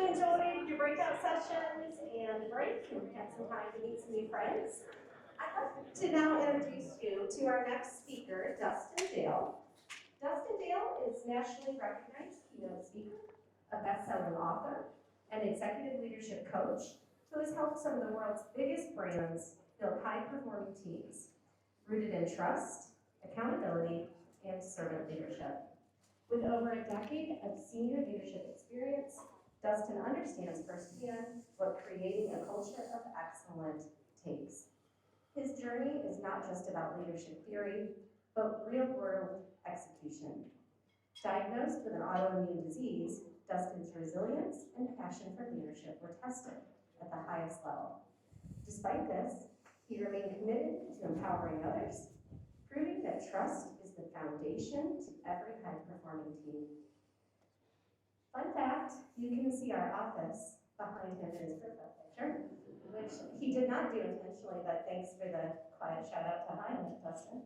you enjoyed your breakout sessions and break and had some time to meet some new friends. I'd like to now introduce you to our next speaker, Dustin Dale. Dustin Dale is nationally recognized keynote speaker, a best-selling author, and executive leadership coach who has helped some of the world's biggest brands build high-performing teams rooted in trust, accountability, and servant leadership. With over a decade of senior leadership experience, Dustin understands firsthand what creating a culture of excellence takes. His journey is not just about leadership theory, but real-world execution. Diagnosed with an autoimmune disease, Dustin's resilience and passion for leadership were tested at the highest level. Despite this, he remained committed to empowering others, proving that trust is the foundation to every high-performing team. Fun fact, you can see our office behind him in his profile picture, which he did not do intentionally, but thanks for the quiet shout out to Highland, Dustin.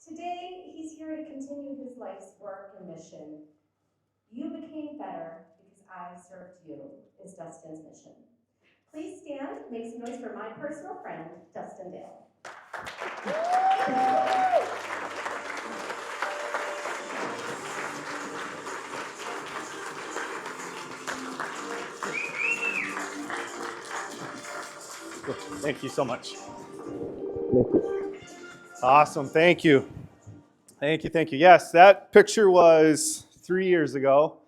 Today, he's here to continue his life's work and mission. You became better because I served you is Dustin's mission. Please stand, make some noise for my personal friend, Dustin Dale. Thank you so much. Awesome, thank you. Thank you. Yes, that picture was 3 years ago.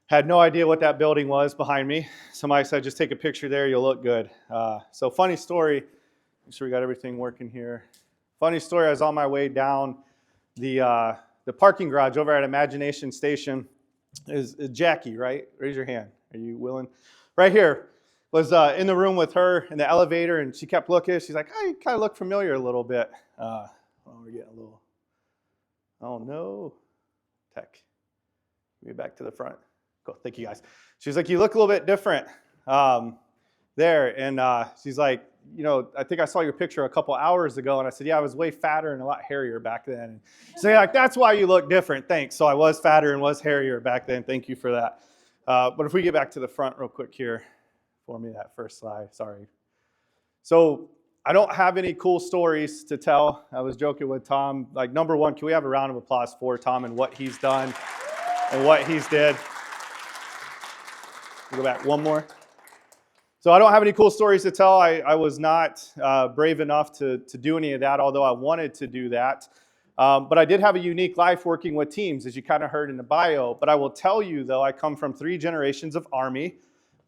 Had no idea what that building was behind me. Somebody said, just take a picture there, you'll look good. So funny story, make sure we got everything working here. Funny story, I was on my way down the parking garage over at Imagination Station. Is Jackie, right? Raise your hand. Are you willing? Right here. Was in the room with her in the elevator, and she kept looking. She's like, "I kind of look familiar a little bit." We're getting a little. Oh no, tech. Get back to the front. Cool. Thank you guys. She's like, "You look a little bit different there," and she's like, I think I saw your picture a couple hours ago, and I said, "Yeah, I was way fatter and a lot hairier back then." And she's like, "That's why you look different." Thanks. So I was fatter and was hairier back then. Thank you for that. But if we get back to the front real quick here. For me, that first slide, sorry. So I don't have any cool stories to tell. I was joking with Tom, like number one, can we have a round of applause for Tom and what he's done and what he's did? We'll go back one more. So I don't have any cool stories to tell. I was not brave enough to do any of that, although I wanted to do that. But I did have a unique life working with teams, as you kind of heard in the bio. But I will tell you, though, I come from 3 generations of Army.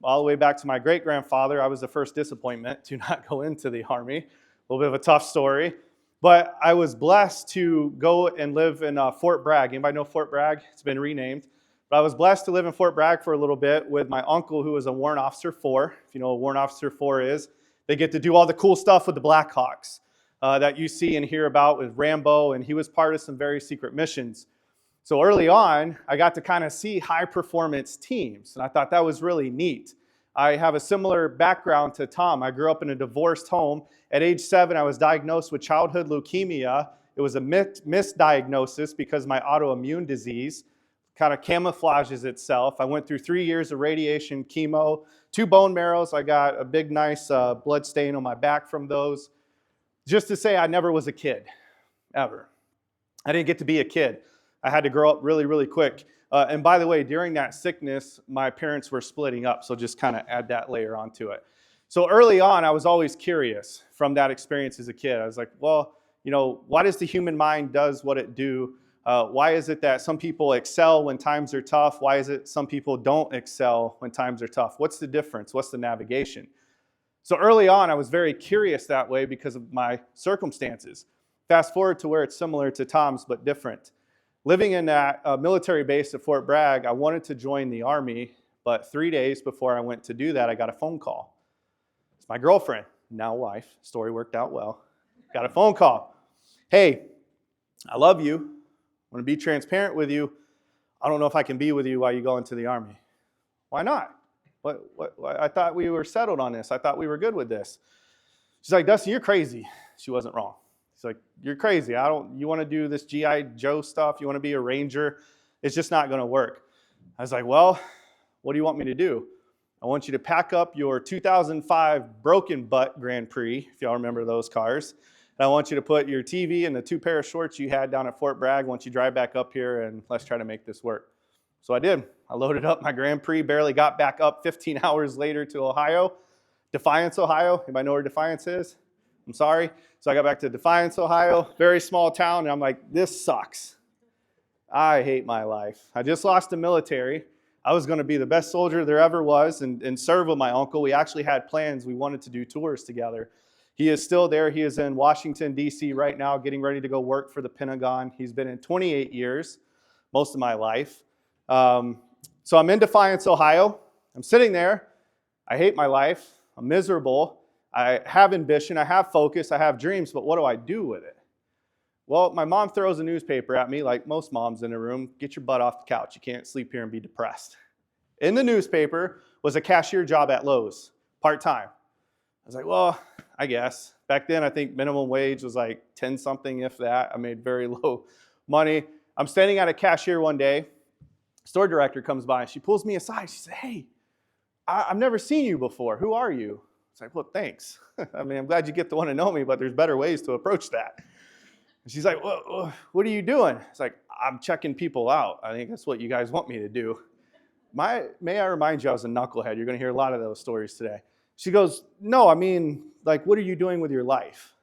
All the way back to my great-grandfather. I was the first disappointment to not go into the Army. A little bit of a tough story. But I was blessed to go and live in Fort Bragg. Anybody know Fort Bragg? It's been renamed. But I was blessed to live in Fort Bragg for a little bit with my uncle, who was a Warrant Officer 4. If you know what Warrant Officer 4 is, they get to do all the cool stuff with the Blackhawks that you see and hear about with Rambo, and he was part of some very secret missions. So early on, I got to kind of see high-performance teams, and I thought that was really neat. I have a similar background to Tom. I grew up in a divorced home. At age 7, I was diagnosed with childhood leukemia. It was a misdiagnosis because my autoimmune disease kind of camouflages itself. I went through 3 years of radiation, chemo, 2 bone marrows. I got a big, nice blood stain on my back from those. Just to say I never was a kid, ever. I didn't get to be a kid. I had to grow up really, really quick. And by the way, during that sickness, my parents were splitting up, so just kind of add that layer onto it. So early on, I was always curious from that experience as a kid. I was like, well, why does the human mind does what it do? Why is it that some people excel when times are tough? Why is it some people don't excel when times are tough? What's the difference? What's the navigation? So early on, I was very curious that way because of my circumstances. Fast forward to where it's similar to Tom's, but different. Living in that military base at Fort Bragg, I wanted to join the Army, but 3 days before I went to do that, I got a phone call. It's my girlfriend, now wife. Story worked out well. Got a phone call. "Hey, I love you. I want to be transparent with you. I don't know if I can be with you while you go into the Army." "Why not? What? I thought we were settled on this. I thought we were good with this." She's like, "Dustin, you're crazy." She wasn't wrong. She's like, "You're crazy. You want to do this G.I. Joe stuff? You want to be a ranger? It's just not going to work." I was like, well, what do you want me to do? I want you to pack up your 2005 Broken Butt Grand Prix, if y'all remember those cars. And I want you to put your TV and the 2 pair of shorts you had down at Fort Bragg once you drive back up here, and let's try to make this work. So I did. I loaded up my Grand Prix, barely got back up 15 hours later to Ohio, Defiance, Ohio. Anybody know where Defiance is? I'm sorry. So I got back to Defiance, Ohio, very small town, and I'm like, this sucks. I hate my life. I just lost the military. I was going to be the best soldier there ever was and serve with my uncle. We actually had plans. We wanted to do tours together. He is still there. He is in Washington, D.C. right now, getting ready to go work for the Pentagon. He's been in 28 years, most of my life. So I'm in Defiance, Ohio. I'm sitting there. I hate my life. I'm miserable. I have ambition. I have focus. I have dreams, but what do I do with it? Well, my mom throws a newspaper at me, like most moms in a room. Get your butt off the couch. You can't sleep here and be depressed. In the newspaper was a cashier job at Lowe's, part-time. I was like, well, I guess. Back then, I think minimum wage was like 10 something, if that. I made very low money. I'm standing at a cashier one day. Store director comes by. She pulls me aside. She said, hey, I've never seen you before. Who are you? It's like, well, thanks. I mean, I'm glad you get to want to know me, but there's better ways to approach that. And she's like, well, what are you doing? It's like, I'm checking people out. I think that's what you guys want me to do. May I remind you, I was a knucklehead. You're going to hear a lot of those stories today. She goes, no, I mean, like, what are you doing with your life?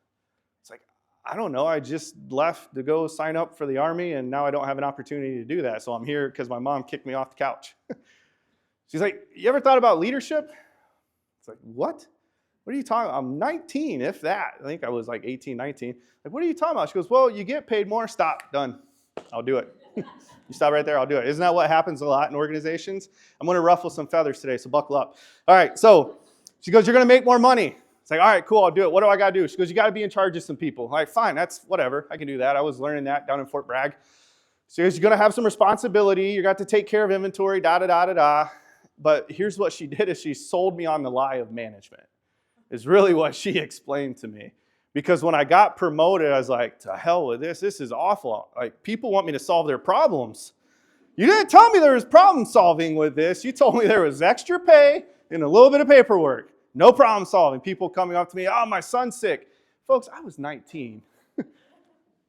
It's like, I don't know. I just left to go sign up for the Army, and now I don't have an opportunity to do that. So I'm here because my mom kicked me off the couch. She's like, you ever thought about leadership? It's like, what? What are you talking about? I'm 19, if that. I think I was like 18, 19. Like, what are you talking about? She goes, well, you get paid more. Stop. Done. I'll do it. You stop right there. I'll do it. Isn't that what happens a lot in organizations? I'm going to ruffle some feathers today, so buckle up. All right, so she goes, you're going to make more money. It's like, all right, cool, I'll do it. What do I got to do? She goes, you got to be in charge of some people. I'm like, fine, that's whatever. I can do that. I was learning that down in Fort Bragg. She goes, you're going to have some responsibility. You got to take care of inventory, da-da-da-da-da. But here's what she did is she sold me on the lie of management. Is really what she explained to me. Because when I got promoted, I was like, to hell with this. This is awful. Like, people want me to solve their problems. You didn't tell me there was problem solving with this. You told me there was extra pay and a little bit of paperwork. No problem solving. People coming up to me, oh, my son's sick. Folks, I was 19.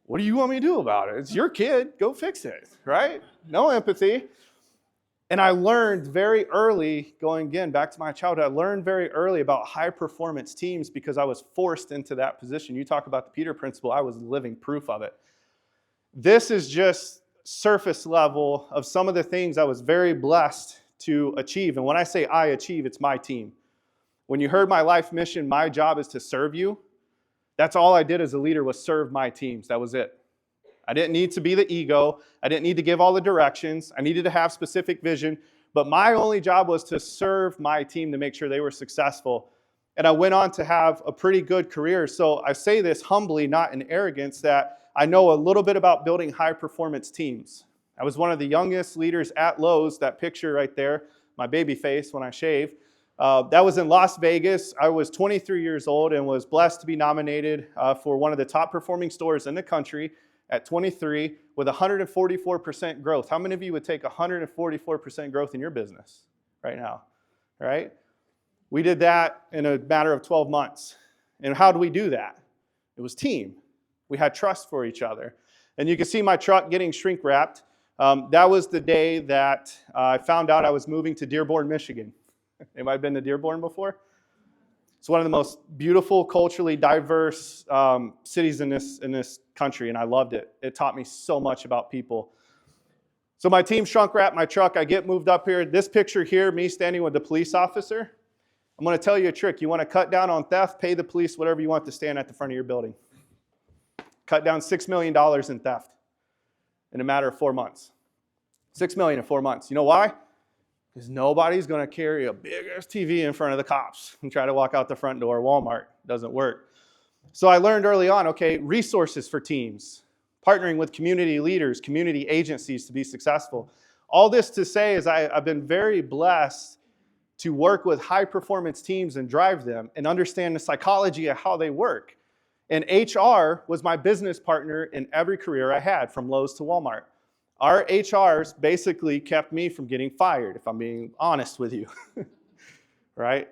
What do you want me to do about it? It's your kid. Go fix it, right? No empathy. And I learned very early, going again back to my childhood, I learned very early about high performance teams because I was forced into that position. You talk about the Peter Principle, I was living proof of it. This is just surface level of some of the things I was very blessed to achieve. And when I say I achieve, it's my team. When you heard my life mission, my job is to serve you. That's all I did as a leader was serve my teams. That was it. I didn't need to be the ego. I didn't need to give all the directions. I needed to have specific vision. But my only job was to serve my team to make sure they were successful. And I went on to have a pretty good career. So I say this humbly, not in arrogance, that I know a little bit about building high-performance teams. I was one of the youngest leaders at Lowe's, that picture right there, my baby face when I shave. That was in Las Vegas. I was 23 years old and was blessed to be nominated for one of the top-performing stores in the country at 23 with 144% growth. How many of you would take 144% growth in your business right now? All right? We did that in a matter of 12 months. And how do we do that? It was team. We had trust for each other. And you can see my truck getting shrink wrapped. That was the day that I found out I was moving to Dearborn, Michigan. Anybody been to Dearborn before? It's one of the most beautiful, culturally diverse cities in this country, and I loved it. It taught me so much about people. So my team shrunk wrapped my truck. I get moved up here. This picture here, me standing with the police officer. I'm going to tell you a trick. You want to cut down on theft, pay the police whatever you want to stand at the front of your building. Cut down $6 million in theft in a matter of 4 months. $6 million in 4 months. You know why? Because nobody's going to carry a big-ass TV in front of the cops and try to walk out the front door. Walmart doesn't work. So I learned early on, okay, resources for teams, partnering with community leaders, community agencies to be successful. All this to say is I've been very blessed to work with high-performance teams and drive them and understand the psychology of how they work. And HR was my business partner in every career I had, from Lowe's to Walmart. Our HRs basically kept me from getting fired, if I'm being honest with you, right?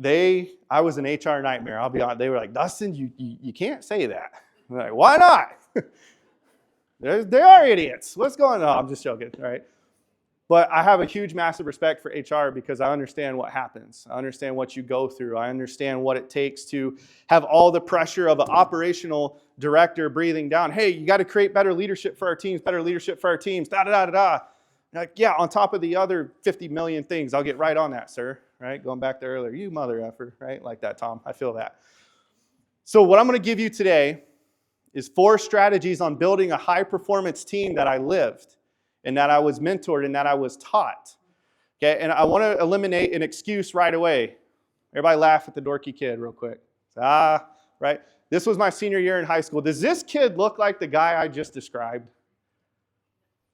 I was an HR nightmare. I'll be honest. They were like, Dustin, you can't say that. I'm like, why not? They are idiots. What's going on? I'm just joking, right? But I have a huge, massive respect for HR because I understand what happens. I understand what you go through. I understand what it takes to have all the pressure of an operational director breathing down. Hey, you got to create better leadership for our teams, da, da, da, da, da. Like, yeah, on top of the other 50 million things, I'll get right on that, sir, right? Going back to earlier, you mother effer, right? Like that, Tom. I feel that. So what I'm going to give you today is 4 strategies on building a high-performance team that I lived and that I was mentored and that I was taught. Okay, and I want to eliminate an excuse right away. Everybody laugh at the dorky kid real quick. Right? This was my senior year in high school. Does this kid look like the guy I just described?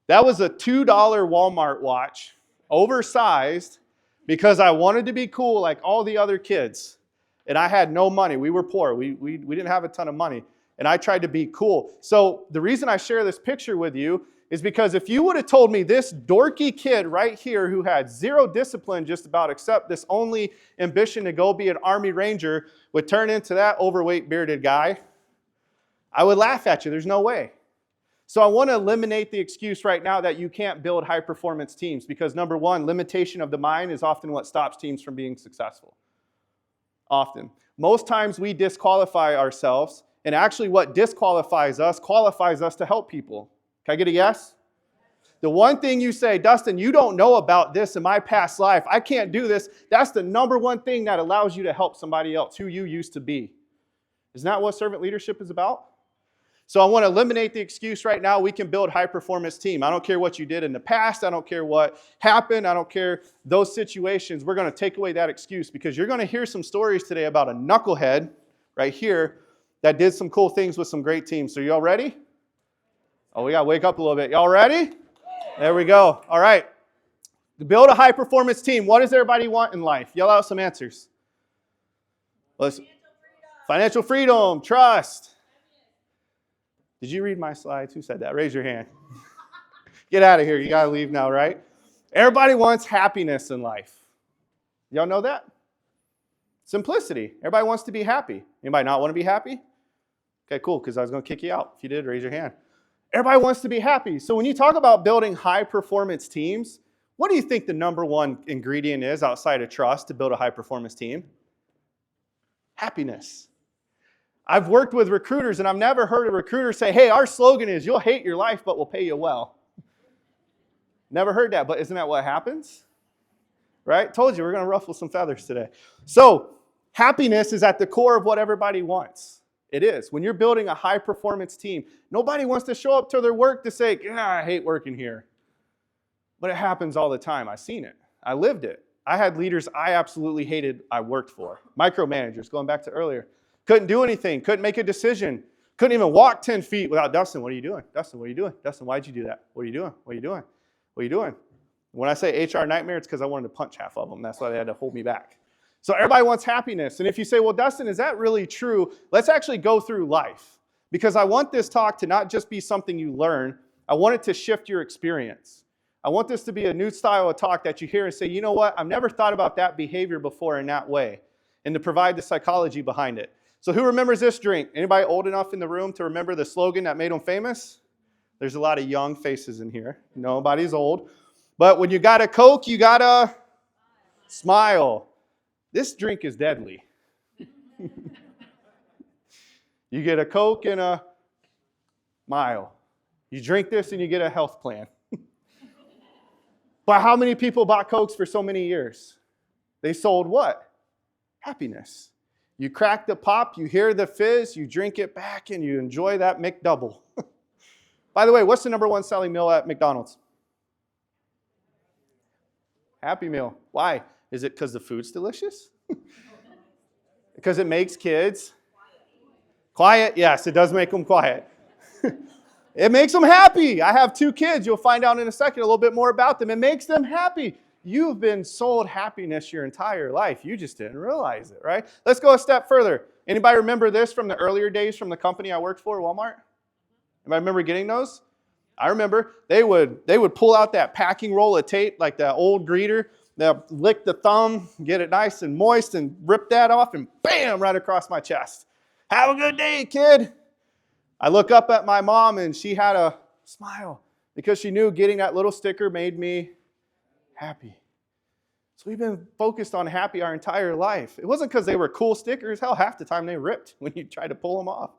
That was a $2 Walmart watch, oversized, because I wanted to be cool like all the other kids. And I had no money. We were poor. We didn't have a ton of money. And I tried to be cool. So the reason I share this picture with you is because if you would have told me this dorky kid right here who had zero discipline just about except this only ambition to go be an Army Ranger would turn into that overweight bearded guy, I would laugh at you. There's no way. So I want to eliminate the excuse right now that you can't build high-performance teams because, number one, limitation of the mind is often what stops teams from being successful. Often. Most times we disqualify ourselves, and actually what disqualifies us qualifies us to help people. Can I get a yes? The one thing you say, Dustin, you don't know about this in my past life. I can't do this. That's the number one thing that allows you to help somebody else, who you used to be. Isn't that what servant leadership is about? So I want to eliminate the excuse right now. We can build high-performance team. I don't care what you did in the past. I don't care what happened. I don't care those situations. We're going to take away that excuse because you're going to hear some stories today about a knucklehead right here that did some cool things with some great teams. So y'all ready? Oh, we got to wake up a little bit. Y'all ready? There we go. All right. To build a high-performance team, what does everybody want in life? Yell out some answers. Financial freedom, trust. Did you read my slides? Who said that? Raise your hand. Get out of here. You got to leave now, right? Everybody wants happiness in life. Y'all know that? Simplicity. Everybody wants to be happy. Anybody not want to be happy? Okay, cool, because I was going to kick you out. If you did, raise your hand. Everybody wants to be happy. So when you talk about building high-performance teams, what do you think the number one ingredient is outside of trust to build a high-performance team? Happiness. I've worked with recruiters, and I've never heard a recruiter say, hey, our slogan is, you'll hate your life, but we'll pay you well. Never heard that, but isn't that what happens? Right? Told you, we're going to ruffle some feathers today. So happiness is at the core of what everybody wants. It is. When you're building a high-performance team, nobody wants to show up to their work to say, I hate working here. But it happens all the time. I've seen it. I lived it. I had leaders I absolutely hated I worked for. Micromanagers, going back to earlier. Couldn't do anything. Couldn't make a decision. Couldn't even walk 10 feet without, Dustin, what are you doing? Dustin, what are you doing? Dustin, why'd you do that? What are you doing? What are you doing? What are you doing? When I say HR nightmare, it's because I wanted to punch half of them. That's why they had to hold me back. So everybody wants happiness. And if you say, well, Dustin, is that really true? Let's actually go through life. Because I want this talk to not just be something you learn. I want it to shift your experience. I want this to be a new style of talk that you hear and say, you know what? I've never thought about that behavior before in that way. And to provide the psychology behind it. So who remembers this drink? Anybody old enough in the room to remember the slogan that made them famous? There's a lot of young faces in here. Nobody's old. But when you got a Coke, you got a smile. This drink is deadly. You get a Coke and a smile. You drink this and you get a health plan. But how many people bought Cokes for so many years? They sold what? Happiness. You crack the pop, you hear the fizz, you drink it back, and you enjoy that McDouble. By the way, what's the number one selling meal at McDonald's? Happy Meal. Why? Is it because the food's delicious? Because it makes kids quiet? Yes, it does make them quiet. It makes them happy. I have 2 kids. You'll find out in a second a little bit more about them. It makes them happy. You've been sold happiness your entire life. You just didn't realize it, right? Let's go a step further. Anybody remember this from the earlier days from the company I worked for, Walmart? Anybody remember getting those? I remember they would pull out that packing roll of tape, like that old greeter. They'll lick the thumb, get it nice and moist, and rip that off, and bam, right across my chest. Have a good day, kid. I look up at my mom, and she had a smile because she knew getting that little sticker made me happy. So we've been focused on happy our entire life. It wasn't because they were cool stickers. Hell, half the time they ripped when you tried to pull them off,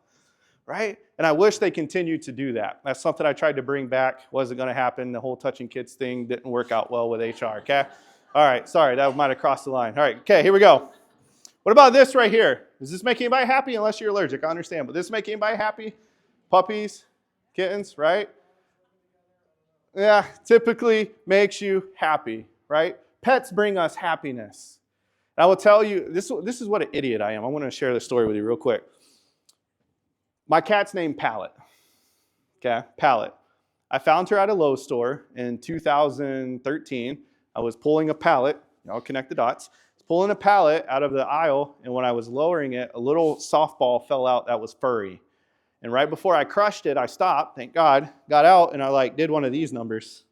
right? And I wish they continued to do that. That's something I tried to bring back. Wasn't going to happen. The whole touching kids thing didn't work out well with HR, okay? All right, sorry, that might have crossed the line. All right, okay, here we go. What about this right here? Does this make anybody happy? Unless you're allergic, I understand. But does this make anybody happy? Puppies, kittens, right? Yeah, typically makes you happy, right? Pets bring us happiness. And I will tell you, this is what an idiot I am. I want to share this story with you real quick. My cat's named Pallet. Okay, Pallet. I found her at a Lowe's store in 2013. I was pulling a pallet. I'll connect the dots. I was pulling a pallet out of the aisle, and when I was lowering it, a little softball fell out that was furry. And right before I crushed it, I stopped, thank God, got out, and I did one of these numbers,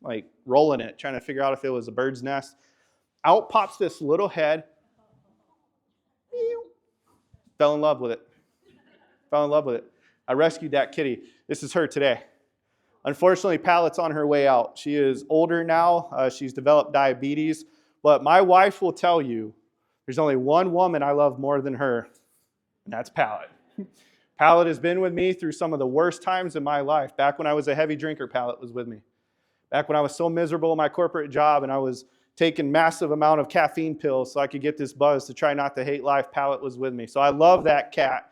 rolling it, trying to figure out if it was a bird's nest. Out pops this little head. Fell in love with it. Fell in love with it. I rescued that kitty. This is her today. Unfortunately, Pallet's on her way out. She is older now. She's developed diabetes. But my wife will tell you there's only one woman I love more than her, and that's Pallet. Pallet has been with me through some of the worst times in my life. Back when I was a heavy drinker, Pallet was with me. Back when I was so miserable in my corporate job and I was taking massive amount of caffeine pills so I could get this buzz to try not to hate life, Pallet was with me. So I love that cat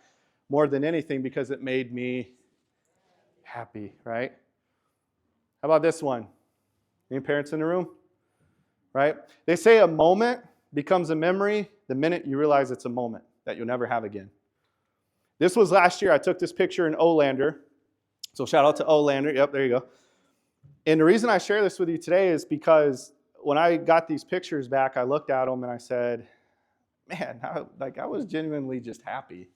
more than anything because it made me happy, right? How about this one? Any parents in the room? Right? They say a moment becomes a memory the minute you realize it's a moment that you'll never have again. This was last year. I took this picture in Olander. So shout out to Olander. Yep, there you go. And the reason I share this with you today is because when I got these pictures back, I looked at them and I said, man, I was genuinely just happy.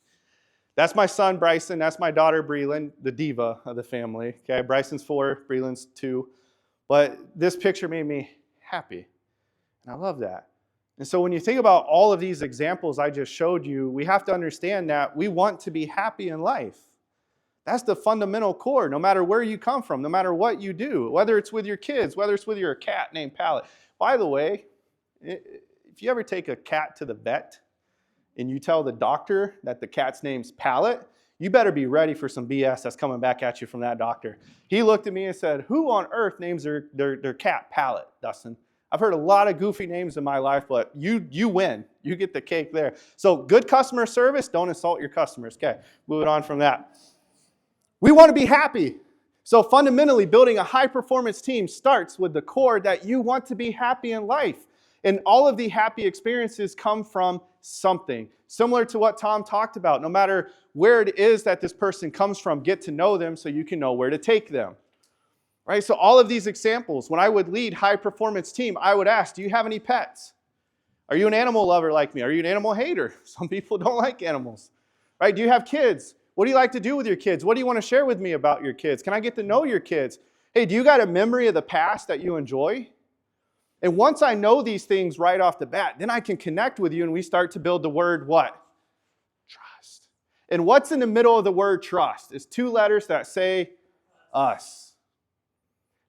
That's my son, Bryson. That's my daughter, Breland, the diva of the family. Okay, Bryson's 4, Breland's 2. But this picture made me happy. And I love that. And so when you think about all of these examples I just showed you, we have to understand that we want to be happy in life. That's the fundamental core, no matter where you come from, no matter what you do, whether it's with your kids, whether it's with your cat named Pallet. By the way, if you ever take a cat to the vet and you tell the doctor that the cat's name's Pallet, you better be ready for some BS that's coming back at you from that doctor. He looked at me and said, who on earth names their cat Pallet, Dustin? I've heard a lot of goofy names in my life, but you win. You get the cake there. So good customer service, don't insult your customers. Okay, moving on from that. We want to be happy. So fundamentally, building a high-performance team starts with the core that you want to be happy in life. And all of the happy experiences come from something. Similar to what Tom talked about. No matter where it is that this person comes from, get to know them so you can know where to take them. Right? So all of these examples, when I would lead high-performance team, I would ask, do you have any pets? Are you an animal lover like me? Are you an animal hater? Some people don't like animals. Right? Do you have kids? What do you like to do with your kids? What do you want to share with me about your kids? Can I get to know your kids? Hey, do you got a memory of the past that you enjoy? And once I know these things right off the bat, then I can connect with you and we start to build the word what? Trust. And what's in the middle of the word trust? It's 2 letters that say us.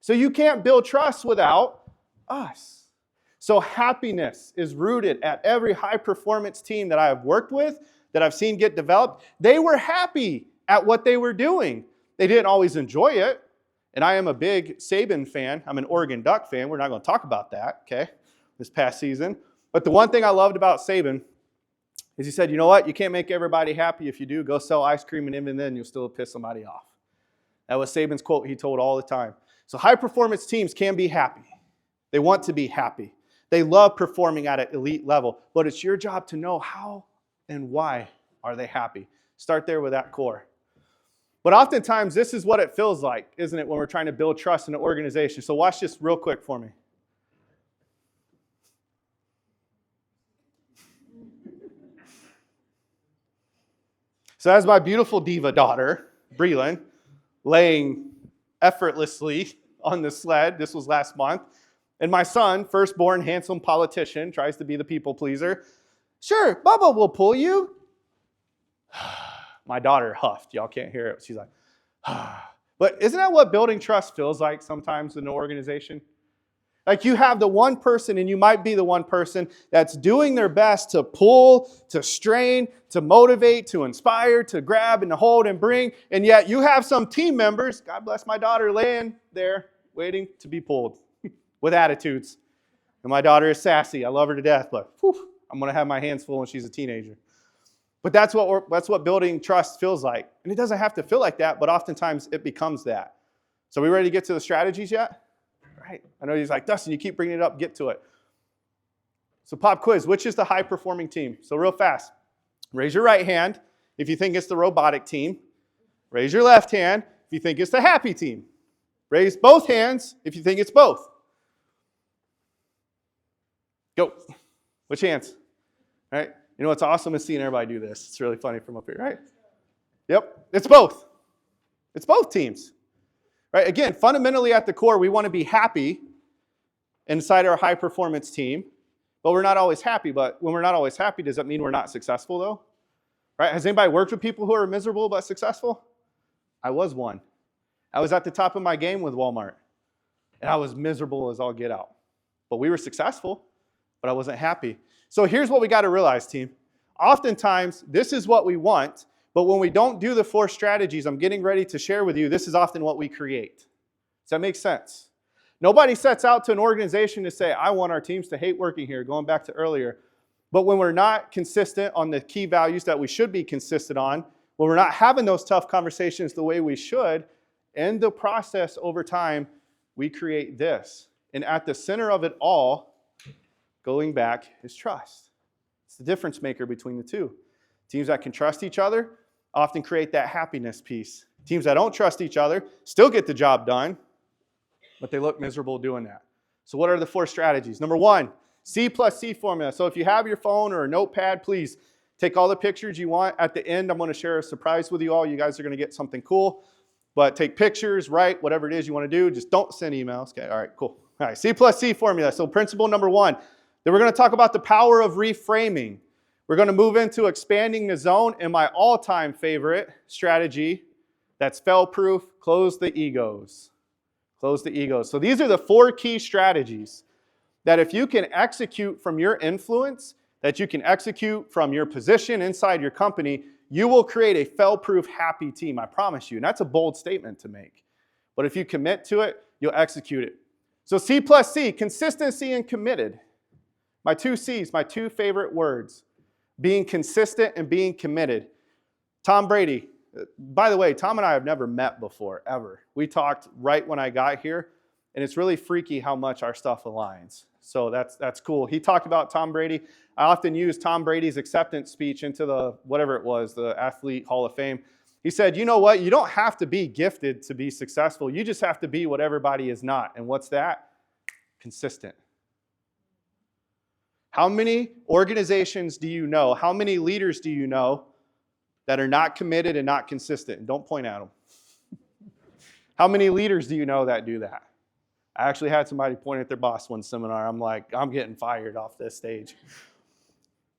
So you can't build trust without us. So happiness is rooted at every high-performance team that I have worked with, that I've seen get developed. They were happy at what they were doing. They didn't always enjoy it. And I am a big Saban fan. I'm an Oregon Duck fan. We're not going to talk about that, okay, this past season. But the one thing I loved about Saban is he said, you know what? You can't make everybody happy. If you do, go sell ice cream and even then you'll still piss somebody off. That was Saban's quote he told all the time. So high-performance teams can be happy. They want to be happy. They love performing at an elite level. But it's your job to know how and why are they happy. Start there with that core. But oftentimes, this is what it feels like, isn't it, when we're trying to build trust in an organization. So watch this real quick for me. So as my beautiful diva daughter, Breland, laying effortlessly on the sled. This was last month. And my son, firstborn handsome politician, tries to be the people pleaser. Sure, Bubba will pull you. My daughter huffed. Y'all can't hear it. She's like, But isn't that what building trust feels like sometimes in an organization? Like you have the one person, and you might be the one person that's doing their best to pull, to strain, to motivate, to inspire, to grab and to hold and bring. And yet you have some team members, God bless my daughter, laying there waiting to be pulled with attitudes. And my daughter is sassy. I love her to death, but I'm going to have my hands full when she's a teenager. But that's what building trust feels like. And it doesn't have to feel like that, but oftentimes it becomes that. So we ready to get to the strategies yet? Right. I know he's like, Dustin, you keep bringing it up. Get to it. So pop quiz. Which is the high-performing team? So real fast. Raise your right hand if you think it's the robotic team. Raise your left hand if you think it's the happy team. Raise both hands if you think it's both. Go. Which hands? All right. You know what's awesome is seeing everybody do this. It's really funny from up here, right? Yep. It's both. It's both teams. Right? Again, fundamentally at the core, we want to be happy inside our high-performance team, but we're not always happy. But when we're not always happy, does that mean we're not successful, though? Right? Has anybody worked with people who are miserable but successful? I was one. I was at the top of my game with Walmart, and I was miserable as all get out. But we were successful, but I wasn't happy. So here's what we got to realize, team. Oftentimes, this is what we want, but when we don't do the 4 strategies I'm getting ready to share with you, this is often what we create. Does that make sense? Nobody sets out to an organization to say, I want our teams to hate working here, going back to earlier. But when we're not consistent on the key values that we should be consistent on, when we're not having those tough conversations the way we should, in the process over time, we create this. And at the center of it all, going back, is trust. It's the difference maker between the two. Teams that can trust each other often create that happiness piece. Teams that don't trust each other still get the job done, but they look miserable doing that. So what are the 4 strategies? Number 1, C+C formula. So if you have your phone or a notepad, please take all the pictures you want. At the end, I'm going to share a surprise with you all. You guys are going to get something cool. But take pictures, write, whatever it is you want to do. Just don't send emails. Okay, all right, cool. All right, C+C formula. So principle number 1. Then we're going to talk about the power of reframing. We're going to move into expanding the zone, and my all-time favorite strategy, that's fail-proof, close the egos. Close the egos. So these are the 4 key strategies that if you can execute from your influence, that you can execute from your position inside your company, you will create a fail-proof, happy team, I promise you. And that's a bold statement to make. But if you commit to it, you'll execute it. So C+C, consistency and committed. My 2 C's, my 2 favorite words. Being consistent and being committed. Tom Brady. By the way, Tom and I have never met before, ever. We talked right when I got here, and it's really freaky how much our stuff aligns. So that's cool. He talked about Tom Brady. I often use Tom Brady's acceptance speech into the, whatever it was, the Athlete Hall of Fame. He said, you know what? You don't have to be gifted to be successful. You just have to be what everybody is not. And what's that? Consistent. How many organizations do you know? How many leaders do you know that are not committed and not consistent? And don't point at them. How many leaders do you know that do that? I actually had somebody point at their boss one seminar. I'm like, I'm getting fired off this stage.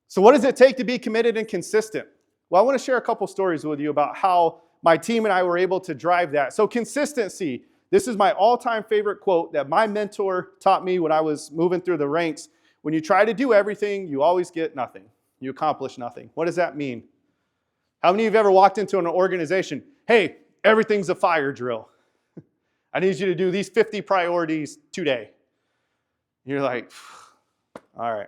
So what does it take to be committed and consistent? Well, I want to share a couple stories with you about how my team and I were able to drive that. So consistency. This is my all-time favorite quote that my mentor taught me when I was moving through the ranks. When you try to do everything, you always get nothing. You accomplish nothing. What does that mean? How many of you have ever walked into an organization, hey, everything's a fire drill. I need you to do these 50 priorities today. You're like, all right.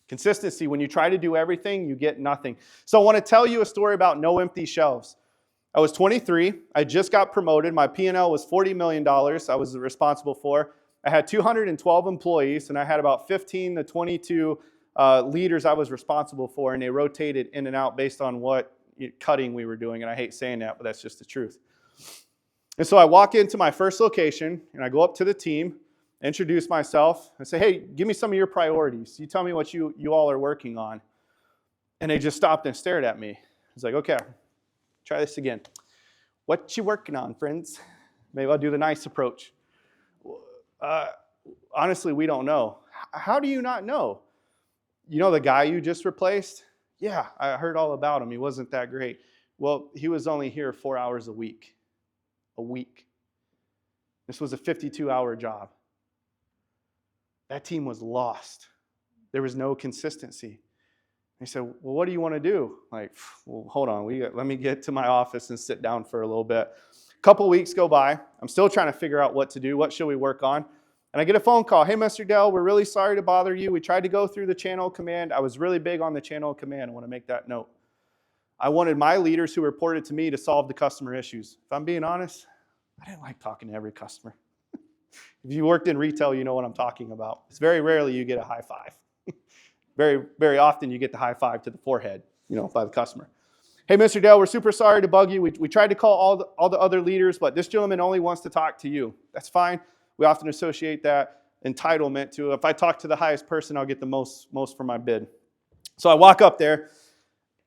Consistency, when you try to do everything, you get nothing. So I want to tell you a story about no empty shelves. I was 23. I just got promoted. My P&L was $40 million I was responsible for. I had 212 employees, and I had about 15 to 22 leaders I was responsible for, and they rotated in and out based on what cutting we were doing, and I hate saying that, but that's just the truth. And so I walk into my first location, and I go up to the team, introduce myself, and say, hey, give me some of your priorities. You tell me what you all are working on. And they just stopped and stared at me. I was like, okay, try this again. What you working on, friends? Maybe I'll do the nice approach. Honestly, we don't know. How do you not know? You know the guy you just replaced? Yeah, I heard all about him. He wasn't that great. Well, he was only here 4 hours a week. A week. This was a 52-hour job. That team was lost. There was no consistency. He said, well, what do you want to do? Like, well, hold on. Let me get to my office and sit down for a little bit. A couple weeks go by. I'm still trying to figure out what to do. What should we work on? And I get a phone call. Hey, Mr. Dell, we're really sorry to bother you. We tried to go through the channel of command. I was really big on the channel of command. I want to make that note. I wanted my leaders who reported to me to solve the customer issues. If I'm being honest, I didn't like talking to every customer. If you worked in retail, you know what I'm talking about. It's very rarely you get a high five. Very, very often you get the high five to the forehead, by the customer. Hey, Mr. Dell, we're super sorry to bug you. We tried to call all the other leaders, but this gentleman only wants to talk to you. That's fine. We often associate that entitlement to, if I talk to the highest person, I'll get the most for my bid. So I walk up there.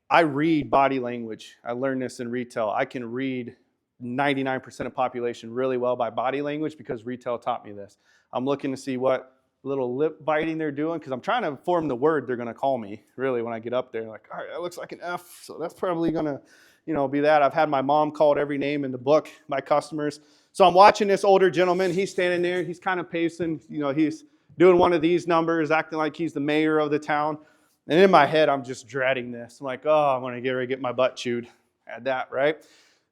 I read body language. I learned this in retail. I can read 99% of population really well by body language because retail taught me this. I'm looking to see what little lip biting they're doing because I'm trying to form the word they're going to call me, really, when I get up there. Like, all right, that looks like an F, so that's probably going to, be that. I've had my mom called every name in the book, my customers. So I'm watching this older gentleman. He's standing there. He's kind of pacing. He's doing one of these numbers, acting like he's the mayor of the town. And in my head, I'm just dreading this. I'm like, oh, I'm going to get ready to get my butt chewed. Had that, right?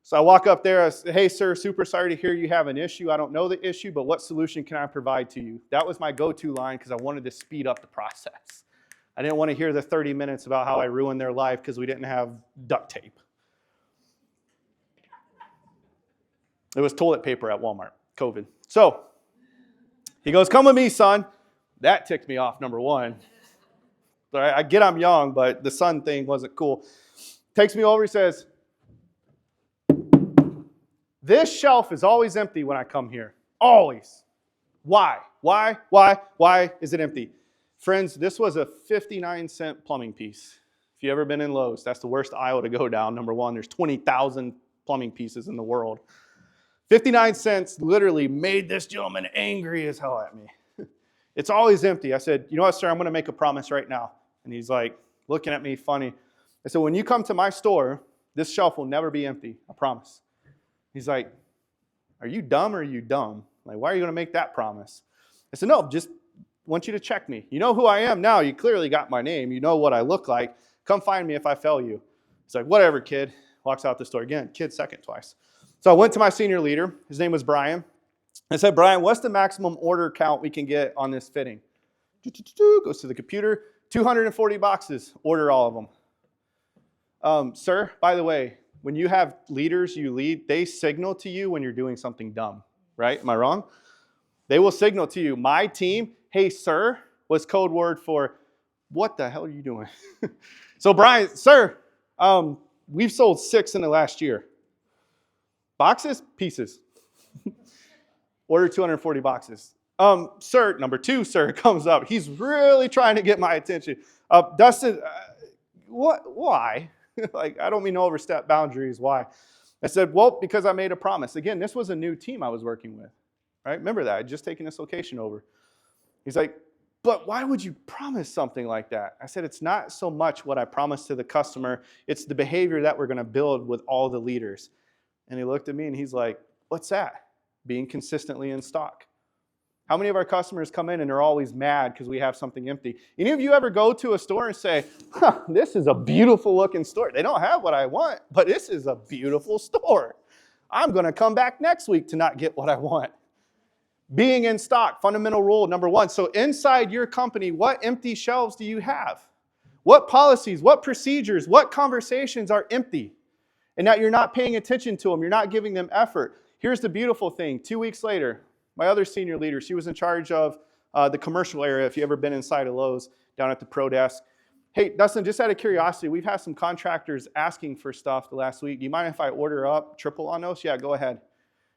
So I walk up there, I say, hey, sir, super sorry to hear you have an issue. I don't know the issue, but what solution can I provide to you? That was my go-to line because I wanted to speed up the process. I didn't want to hear the 30 minutes about how I ruined their life because we didn't have duct tape. It was toilet paper at Walmart, COVID. So he goes, come with me, son. That ticked me off, number one. I get I'm young, but the son thing wasn't cool. Takes me over, he says, this shelf is always empty when I come here. Always. Why? Why is it empty? Friends, this was a 59-cent plumbing piece. If you've ever been in Lowe's, that's the worst aisle to go down. Number one, there's 20,000 plumbing pieces in the world. 59 cents literally made this gentleman angry as hell at me. It's always empty. I said, you know what, sir, I'm going to make a promise right now. And he's like, looking at me funny. I said, when you come to my store, this shelf will never be empty. I promise. He's like, are you dumb or are you dumb? Like, why are you going to make that promise? I said, no, just want you to check me. You know who I am now. You clearly got my name. You know what I look like. Come find me if I fail you. He's like, whatever, kid. Walks out the store. Again, kid second twice. So I went to my senior leader. His name was Brian. I said, Brian, what's the maximum order count we can get on this fitting? Goes to the computer. 240 boxes. Order all of them. Sir, by the way, when you have leaders you lead, they signal to you when you're doing something dumb, right? Am I wrong? They will signal to you. My team, hey, sir, was code word for, what the hell are you doing? So Brian, sir, we've sold 6 in the last year. Boxes? Pieces. Order 240 boxes. Sir, number 2, sir, comes up. He's really trying to get my attention. Dustin, what? Why? Like, I don't mean to overstep boundaries. Why? I said, well, because I made a promise. Again, this was a new team I was working with, right? Remember that. I'd just taken this location over. He's like, but why would you promise something like that? I said, it's not so much what I promised to the customer. It's the behavior that we're going to build with all the leaders. And he looked at me and he's like, what's that? Being consistently in stock. How many of our customers come in and are always mad because we have something empty? Any of you ever go to a store and say, this is a beautiful looking store. They don't have what I want, but this is a beautiful store. I'm going to come back next week to not get what I want. Being in stock, fundamental rule number 1. So inside your company, what empty shelves do you have? What policies, what procedures, what conversations are empty? And that you're not paying attention to them, you're not giving them effort. Here's the beautiful thing. 2 weeks later, my other senior leader, she was in charge of the commercial area, if you've ever been inside of Lowe's, down at the pro desk. Hey, Dustin, just out of curiosity, we've had some contractors asking for stuff the last week. Do you mind if I order up triple on those? Yeah, go ahead.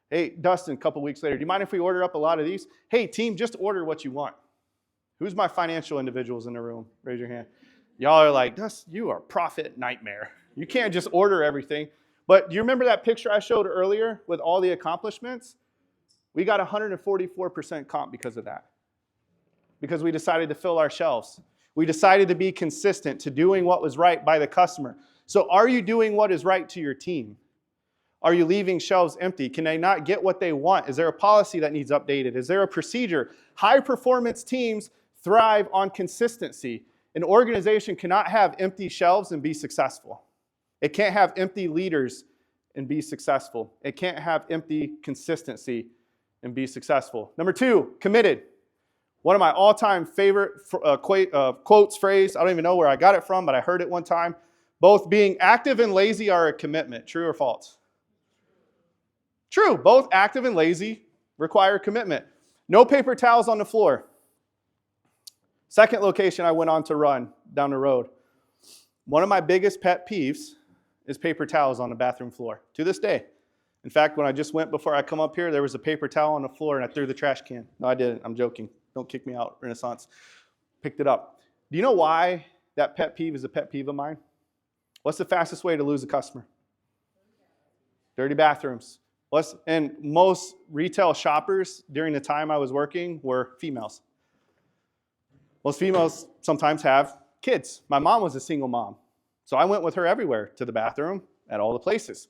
Hey, Dustin, a couple weeks later, do you mind if we order up a lot of these? Hey, team, just order what you want. Who's my financial individuals in the room? Raise your hand. Y'all are like, Dustin, you are a profit nightmare. You can't just order everything. But do you remember that picture I showed earlier with all the accomplishments? We got 144% comp because of that. Because we decided to fill our shelves. We decided to be consistent to doing what was right by the customer. So are you doing what is right to your team? Are you leaving shelves empty? Can they not get what they want? Is there a policy that needs updated? Is there a procedure? High performance teams thrive on consistency. An organization cannot have empty shelves and be successful. It can't have empty leaders and be successful. It can't have empty consistency and be successful. Number 2, committed. One of my all-time favorite quotes, phrase, I don't even know where I got it from, but I heard it one time. Both being active and lazy are a commitment. True or false? True. Both active and lazy require commitment. No paper towels on the floor. Second location I went on to run down the road. One of my biggest pet peeves is paper towels on the bathroom floor to this day. In fact, when I just went before I come up here, there was a paper towel on the floor and I threw the trash can. No, I didn't. I'm joking. Don't kick me out, Renaissance. Picked it up. Do you know why that pet peeve is a pet peeve of mine? What's the fastest way to lose a customer? Dirty bathrooms. And most retail shoppers during the time I was working were females. Most females sometimes have kids. My mom was a single mom. So I went with her everywhere, to the bathroom, at all the places.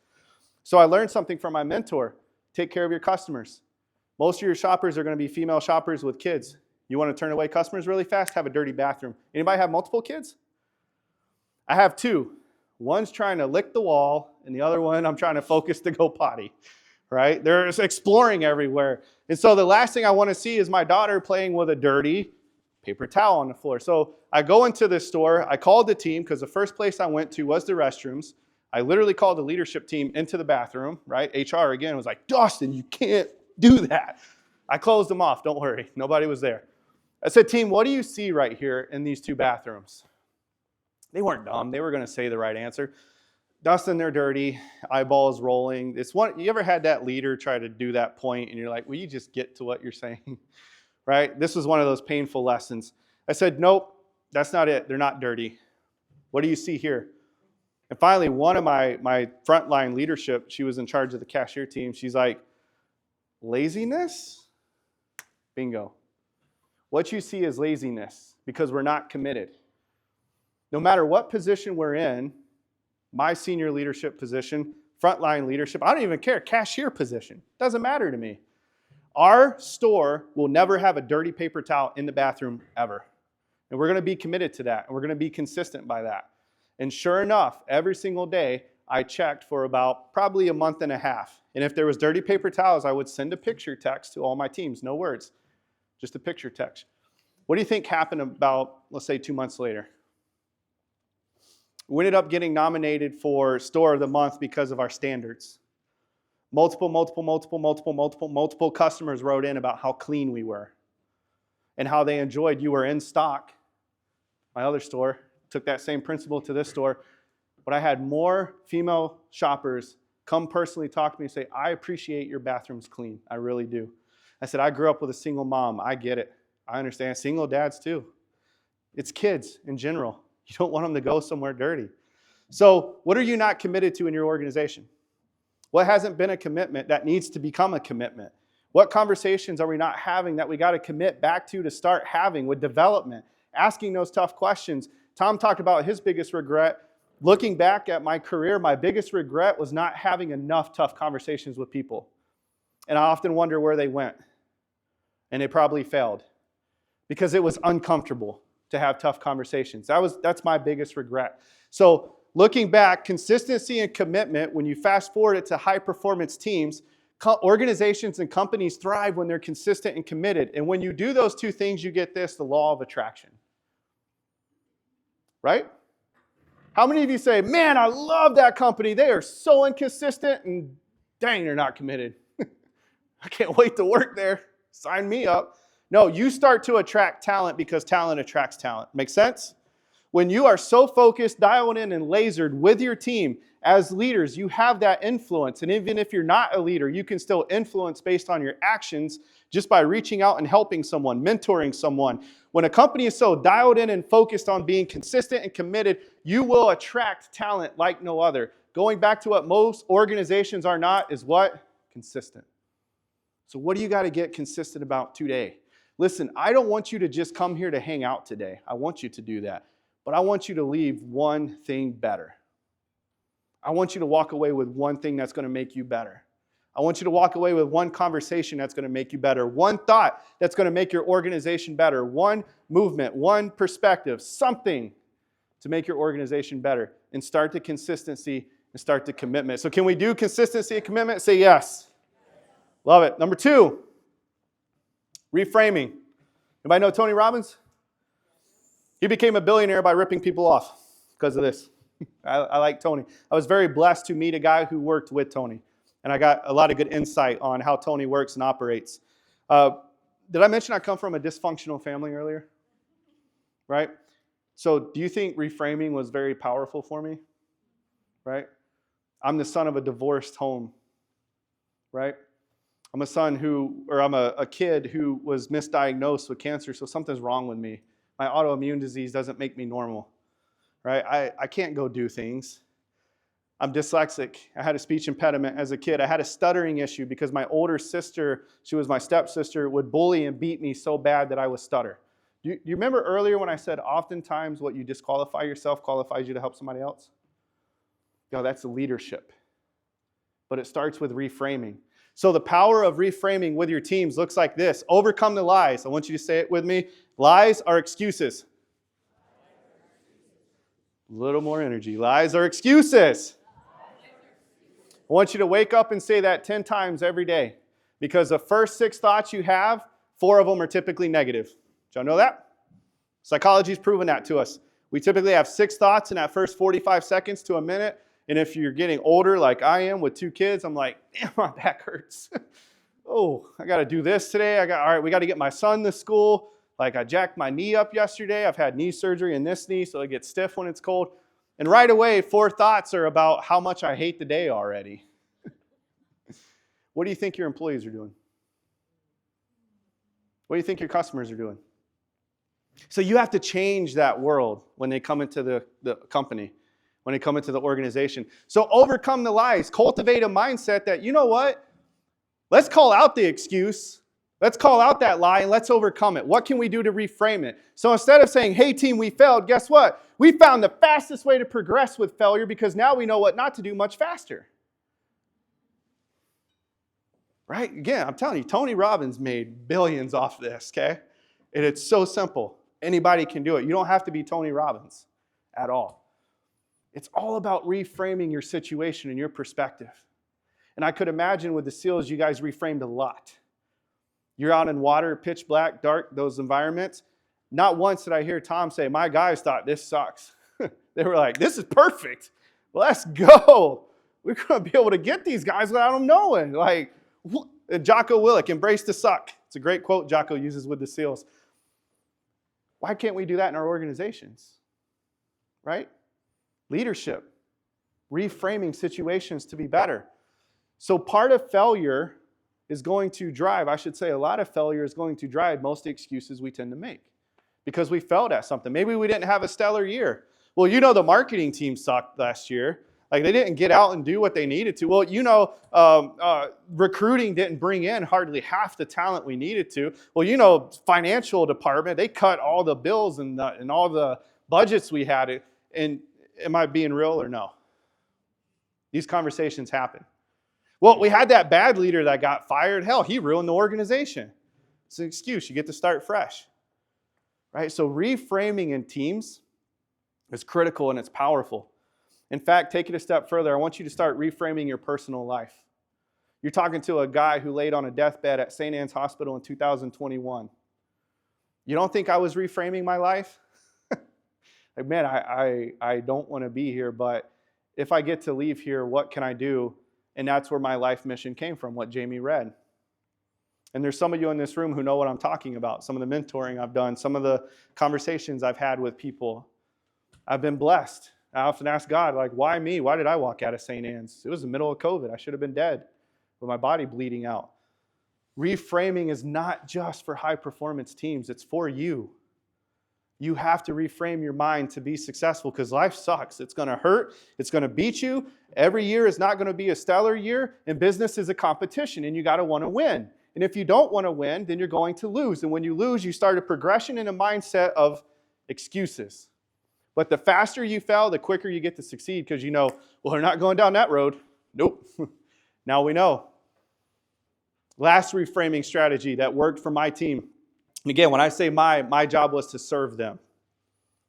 So I learned something from my mentor. Take care of your customers. Most of your shoppers are going to be female shoppers with kids. You want to turn away customers really fast? Have a dirty bathroom. Anybody have multiple kids? I have 2. One's trying to lick the wall, and the other one I'm trying to focus to go potty, right? They're exploring everywhere. And so the last thing I want to see is my daughter playing with a dirty paper towel on the floor. So I go into this store. I called the team because the first place I went to was the restrooms. I literally called the leadership team into the bathroom, right? HR again was like, Dustin, you can't do that. I closed them off. Don't worry. Nobody was there. I said, team, what do you see right here in these 2 bathrooms? They weren't dumb. They were going to say the right answer. Dustin, they're dirty. Eyeballs rolling. It's one. You ever had that leader try to do that point and you're like, will you just get to what you're saying? Right? This was one of those painful lessons. I said, nope, that's not it. They're not dirty. What do you see here? And finally, one of my frontline leadership, she was in charge of the cashier team. She's like, laziness? Bingo. What you see is laziness because we're not committed. No matter what position we're in, my senior leadership position, frontline leadership, I don't even care, cashier position, doesn't matter to me. Our store will never have a dirty paper towel in the bathroom ever. And we're going to be committed to that, and we're going to be consistent by that. And sure enough, every single day, I checked for about probably a month and a half. And if there was dirty paper towels, I would send a picture text to all my teams, no words, just a picture text. What do you think happened about, let's say, 2 months later? We ended up getting nominated for Store of the Month because of our standards. Multiple customers wrote in about how clean we were and how they enjoyed you were in stock. My other store took that same principle to this store, but I had more female shoppers come personally talk to me and say, I appreciate your bathrooms clean. I really do. I said, I grew up with a single mom. I get it. I understand. Single dads too. It's kids in general. You don't want them to go somewhere dirty. So what are you not committed to in your organization? What hasn't been a commitment that needs to become a commitment? What conversations are we not having that we got to commit back to start having with development, asking those tough questions? Tom talked about his biggest regret. Looking back at my career, my biggest regret was not having enough tough conversations with people. And I often wonder where they went. And they probably failed because it was uncomfortable to have tough conversations. That's my biggest regret. So looking back, consistency and commitment, when you fast forward it to high performance teams, organizations and companies thrive when they're consistent and committed. And when you do those 2 things, you get this, the law of attraction. Right? How many of you say, man, I love that company. They are so inconsistent and dang, they're not committed. I can't wait to work there. Sign me up. No, you start to attract talent because talent attracts talent. Make sense? When you are so focused, dialed in, and lasered with your team, as leaders, you have that influence. And even if you're not a leader, you can still influence based on your actions just by reaching out and helping someone, mentoring someone. When a company is so dialed in and focused on being consistent and committed, you will attract talent like no other. Going back to what most organizations are not is what? Consistent. So what do you got to get consistent about today? Listen, I don't want you to just come here to hang out today. I want you to do that. But I want you to leave one thing better. I want you to walk away with one thing that's going to make you better. I want you to walk away with one conversation that's going to make you better, one thought that's going to make your organization better, one movement, one perspective, something to make your organization better. And start the consistency and start the commitment. So can we do consistency and commitment? Say yes. Love it. Number 2, reframing. Anybody know Tony Robbins? He became a billionaire by ripping people off because of this. I like Tony. I was very blessed to meet a guy who worked with Tony. And I got a lot of good insight on how Tony works and operates. Did I mention I come from a dysfunctional family earlier? Right? So do you think reframing was very powerful for me? Right? I'm the son of a divorced home. Right? I'm a kid who was misdiagnosed with cancer, so something's wrong with me. My autoimmune disease doesn't make me normal. Right? I can't go do things. I'm dyslexic. I had a speech impediment as a kid. I had a stuttering issue because my older sister, she was my stepsister, would bully and beat me so bad that I would stutter. Do you remember earlier when I said oftentimes what you disqualify yourself qualifies you to help somebody else? That's leadership. But it starts with reframing. So the power of reframing with your teams looks like this. Overcome the lies. I want you to say it with me. Lies are excuses. A little more energy. Lies are excuses. I want you to wake up and say that 10 times every day. Because the first 6 thoughts you have, 4 of them are typically negative. Did y'all know that? Psychology's proven that to us. We typically have 6 thoughts in that first 45 seconds to a minute. And if you're getting older like I am with 2 kids, I'm like, damn, my back hurts. Oh, I got to do this today. All right, we got to get my son to school. Like I jacked my knee up yesterday. I've had knee surgery in this knee, so it gets stiff when it's cold. And right away, 4 thoughts are about how much I hate the day already. What do you think your employees are doing? What do you think your customers are doing? So you have to change that world when they come into the company, when they come into the organization. So overcome the lies. Cultivate a mindset that, you know what? Let's call out the excuse. Let's call out that lie and let's overcome it. What can we do to reframe it? So instead of saying, hey team, we failed, guess what? We found the fastest way to progress with failure because now we know what not to do much faster. Right? Again, I'm telling you, Tony Robbins made billions off this, okay? And it's so simple. Anybody can do it. You don't have to be Tony Robbins at all. It's all about reframing your situation and your perspective. And I could imagine with the SEALs, you guys reframed a lot. You're out in water, pitch black, dark, those environments. Not once did I hear Tom say, my guys thought this sucks. They were like, this is perfect. Let's go. We're going to be able to get these guys without them knowing. Like, Jocko Willink, embrace the suck. It's a great quote Jocko uses with the SEALs. Why can't we do that in our organizations? Right? Leadership. Reframing situations to be better. So part of failure is going to drive, I should say a lot of failure is going to drive most of the excuses we tend to make. Because we failed at something. Maybe we didn't have a stellar year. Well, you know the marketing team sucked last year. Like they didn't get out and do what they needed to. Well, you know recruiting didn't bring in hardly half the talent we needed to. Well, you know financial department, they cut all the bills and all the budgets we had. And am I being real or no? These conversations happen. Well, we had that bad leader that got fired. Hell, he ruined the organization. It's an excuse. You get to start fresh. Right? So reframing in teams is critical and it's powerful. In fact, take it a step further. I want you to start reframing your personal life. You're talking to a guy who laid on a deathbed at St. Anne's Hospital in 2021. You don't think I was reframing my life? Like, man, I don't want to be here, but if I get to leave here, what can I do? And that's where my life mission came from, what Jamie read. And there's some of you in this room who know what I'm talking about, some of the mentoring I've done, some of the conversations I've had with people. I've been blessed. I often ask God, like, why me? Why did I walk out of St. Anne's? It was the middle of COVID. I should have been dead with my body bleeding out. Reframing is not just for high-performance teams. It's for you. You have to reframe your mind to be successful because life sucks. It's going to hurt. It's going to beat you. Every year is not going to be a stellar year, and business is a competition, and you got to want to win. And if you don't want to win, then you're going to lose. And when you lose, you start a progression and a mindset of excuses. But the faster you fail, the quicker you get to succeed because you know, well, they're not going down that road. Nope. Now we know. Last reframing strategy that worked for my team. And again, when I say my job was to serve them.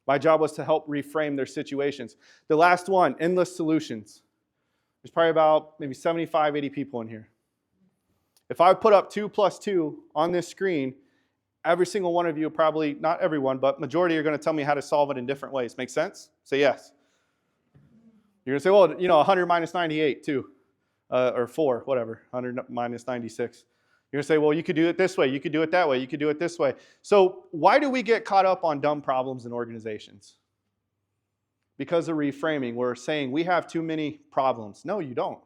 My job was to help reframe their situations. The last one, endless solutions. There's probably about maybe 75, 80 people in here. If I put up 2 plus 2 on this screen, every single one of you, probably not everyone, but majority are going to tell me how to solve it in different ways. Make sense? Say yes. You're going to say, well, 100 minus 98, 2, or 4, whatever, 100 minus 96. You're going to say, well, you could do it this way, you could do it that way, you could do it this way. So why do we get caught up on dumb problems in organizations? Because of reframing. We're saying we have too many problems. No, you don't.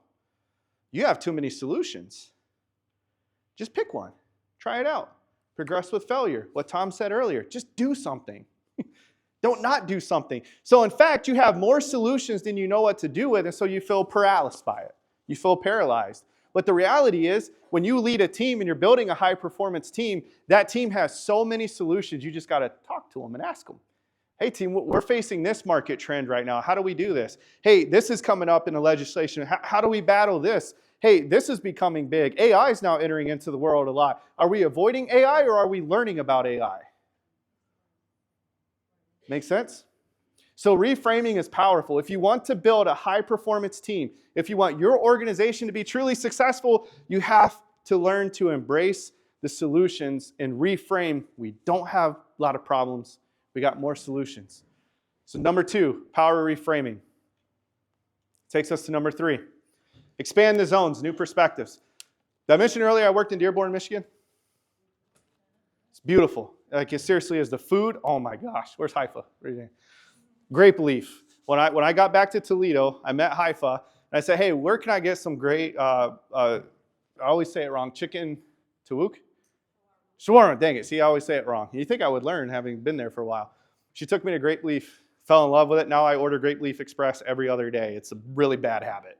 You have too many solutions. Just pick one. Try it out. Progress with failure. What Tom said earlier, just do something. Don't not do something. So in fact, you have more solutions than you know what to do with, and so you feel paralyzed by it. You feel paralyzed. But the reality is, when you lead a team and you're building a high-performance team, that team has so many solutions, you just got to talk to them and ask them. Hey, team, we're facing this market trend right now. How do we do this? Hey, this is coming up in the legislation. How do we battle this? Hey, this is becoming big. AI is now entering into the world a lot. Are we avoiding AI or are we learning about AI? Make sense? So reframing is powerful. If you want to build a high-performance team, if you want your organization to be truly successful, you have to learn to embrace the solutions and reframe. We don't have a lot of problems. We got more solutions. So number 2, power of reframing. Takes us to number 3. Expand the zones, new perspectives. Did I mention earlier I worked in Dearborn, Michigan? It's beautiful. Like, it seriously is. The food, oh my gosh. Where's Haifa? Grape leaf. When I got back to Toledo, I met Haifa, and I said, hey, where can I get some great, I always say it wrong, chicken tawuk? Shawarma, dang it. See, I always say it wrong. You think I would learn having been there for a while. She took me to Grape Leaf, fell in love with it. Now I order Grape Leaf Express every other day. It's a really bad habit.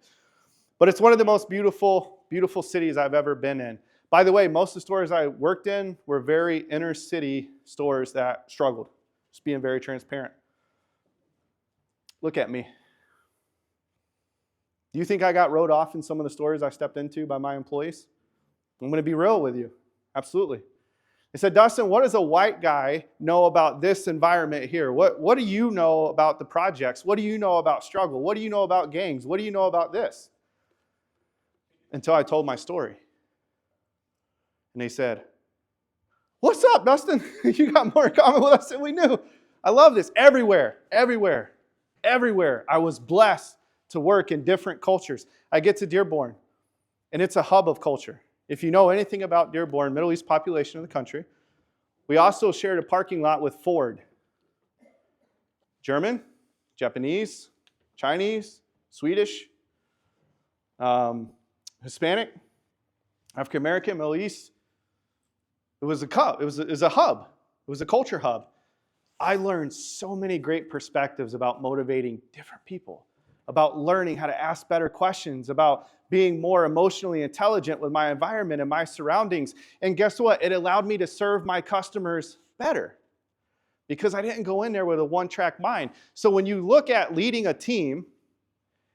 But it's one of the most beautiful, beautiful cities I've ever been in. By the way, most of the stores I worked in were very inner city stores that struggled. Just being very transparent. Look at me. Do you think I got wrote off in some of the stores I stepped into by my employees? I'm going to be real with you. Absolutely. They said, Dustin, what does a white guy know about this environment here? What do you know about the projects? What do you know about struggle? What do you know about gangs? What do you know about this? Until I told my story. And they said, what's up, Dustin? You got more in common with us than we knew. I love this. Everywhere, everywhere, everywhere. I was blessed to work in different cultures. I get to Dearborn, and it's a hub of culture. If you know anything about Dearborn, Middle East population of the country, we also shared a parking lot with Ford. German, Japanese, Chinese, Swedish, Hispanic, African American, Middle East. It was a hub. It was a culture hub. I learned so many great perspectives about motivating different people, about learning how to ask better questions, about being more emotionally intelligent with my environment and my surroundings. And guess what? It allowed me to serve my customers better because I didn't go in there with a one-track mind. So when you look at leading a team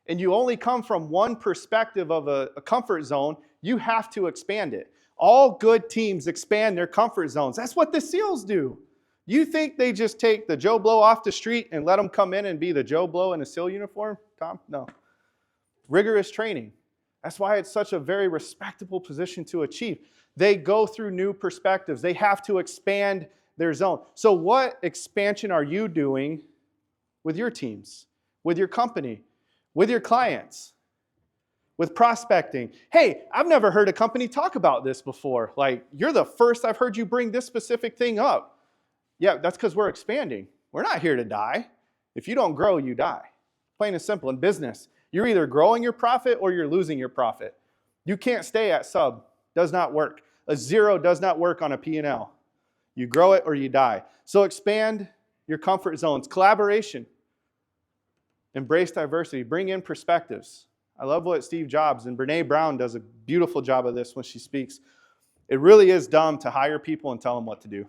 and you only come from one perspective of a comfort zone, you have to expand it. All good teams expand their comfort zones. That's what the SEALs do. You think they just take the Joe Blow off the street and let them come in and be the Joe Blow in a SEAL uniform, Tom? No. Rigorous training. That's why it's such a very respectable position to achieve. They go through new perspectives. They have to expand their zone. So what expansion are you doing with your teams, with your company, with your clients, with prospecting? Hey, I've never heard a company talk about this before. Like, you're the first I've heard you bring this specific thing up. Yeah, that's because we're expanding. We're not here to die. If you don't grow, you die. Plain and simple. In business, you're either growing your profit or you're losing your profit. You can't stay at sub. Does not work. A zero does not work on a P&L. You grow it or you die. So expand your comfort zones. Collaboration. Embrace diversity. Bring in perspectives. I love what Steve Jobs and Brene Brown does a beautiful job of this when she speaks. It really is dumb to hire people and tell them what to do.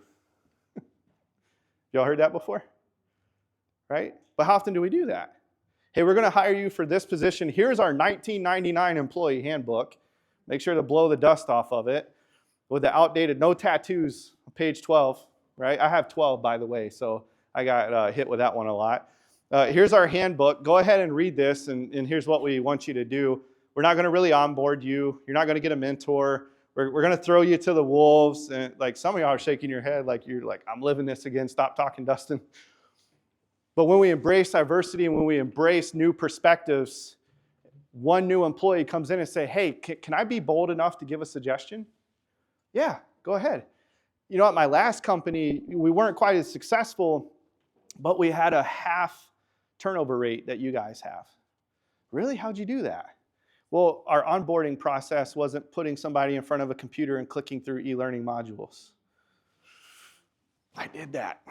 Y'all heard that before? Right? But how often do we do that? Hey, we're going to hire you for this position. Here's our 1999 employee handbook. Make sure to blow the dust off of it with the outdated no tattoos, page 12, right? I have 12, by the way, so I got hit with that one a lot. Here's our handbook. Go ahead and read this, and here's what we want you to do. We're not going to really onboard you. You're not going to get a mentor. We're going to throw you to the wolves. And like some of y'all are shaking your head like you're like, I'm living this again. Stop talking, Dustin. But when we embrace diversity and when we embrace new perspectives, one new employee comes in and say, hey, can I be bold enough to give a suggestion? Yeah, go ahead. You know, at my last company, we weren't quite as successful, but we had a half turnover rate that you guys have. Really? How'd you do that? Well, our onboarding process wasn't putting somebody in front of a computer and clicking through e-learning modules. I did that.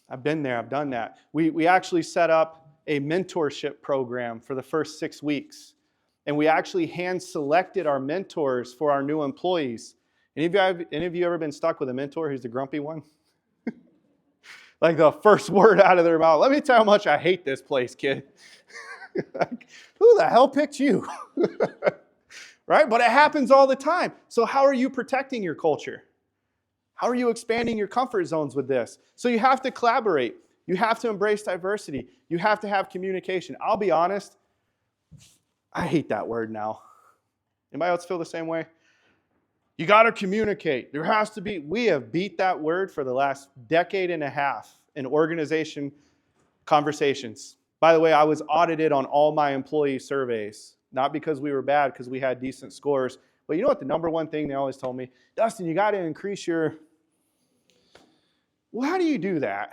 I've been there, I've done that. We actually set up a mentorship program for the first 6 weeks. And we actually hand-selected our mentors for our new employees. Any of you ever been stuck with a mentor who's the grumpy one? Like the first word out of their mouth, let me tell you how much I hate this place, kid. Like, who the hell picked you? Right? But it happens all the time. So how are you protecting your culture? How are you expanding your comfort zones with this? So you have to collaborate. You have to embrace diversity. You have to have communication. I'll be honest, I hate that word now. Anybody else feel the same way? You got to communicate. There has to be. We have beat that word for the last decade and a half in organization conversations. By the way, I was audited on all my employee surveys, not because we were bad, because we had decent scores. But you know what the number one thing they always told me? Dustin, you got to increase your... Well, how do you do that?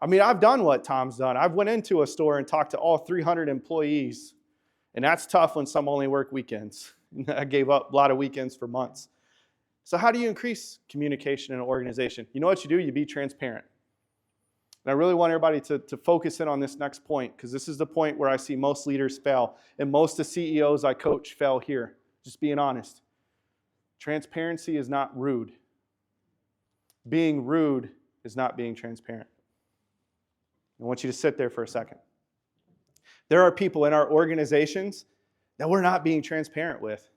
I mean, I've done what Tom's done. I've went into a store and talked to all 300 employees. And that's tough when some only work weekends. I gave up a lot of weekends for months. So how do you increase communication in an organization? You know what you do? You be transparent. And I really want everybody to focus in on this next point, because this is the point where I see most leaders fail. And most of the CEOs I coach fail here. Just being honest. Transparency is not rude. Being rude is not being transparent. I want you to sit there for a second. There are people in our organizations that we're not being transparent with.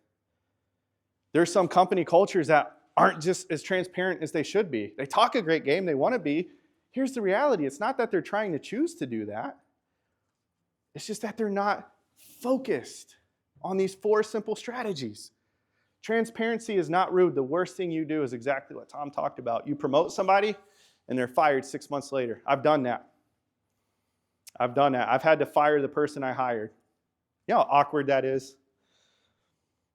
There's some company cultures that aren't just as transparent as they should be. They talk a great game, they want to be. Here's the reality. It's not that they're trying to choose to do that. It's just that they're not focused on these 4 simple strategies. Transparency is not rude. The worst thing you do is exactly what Tom talked about. You promote somebody and they're fired 6 months later. I've done that. I've had to fire the person I hired. You know how awkward that is?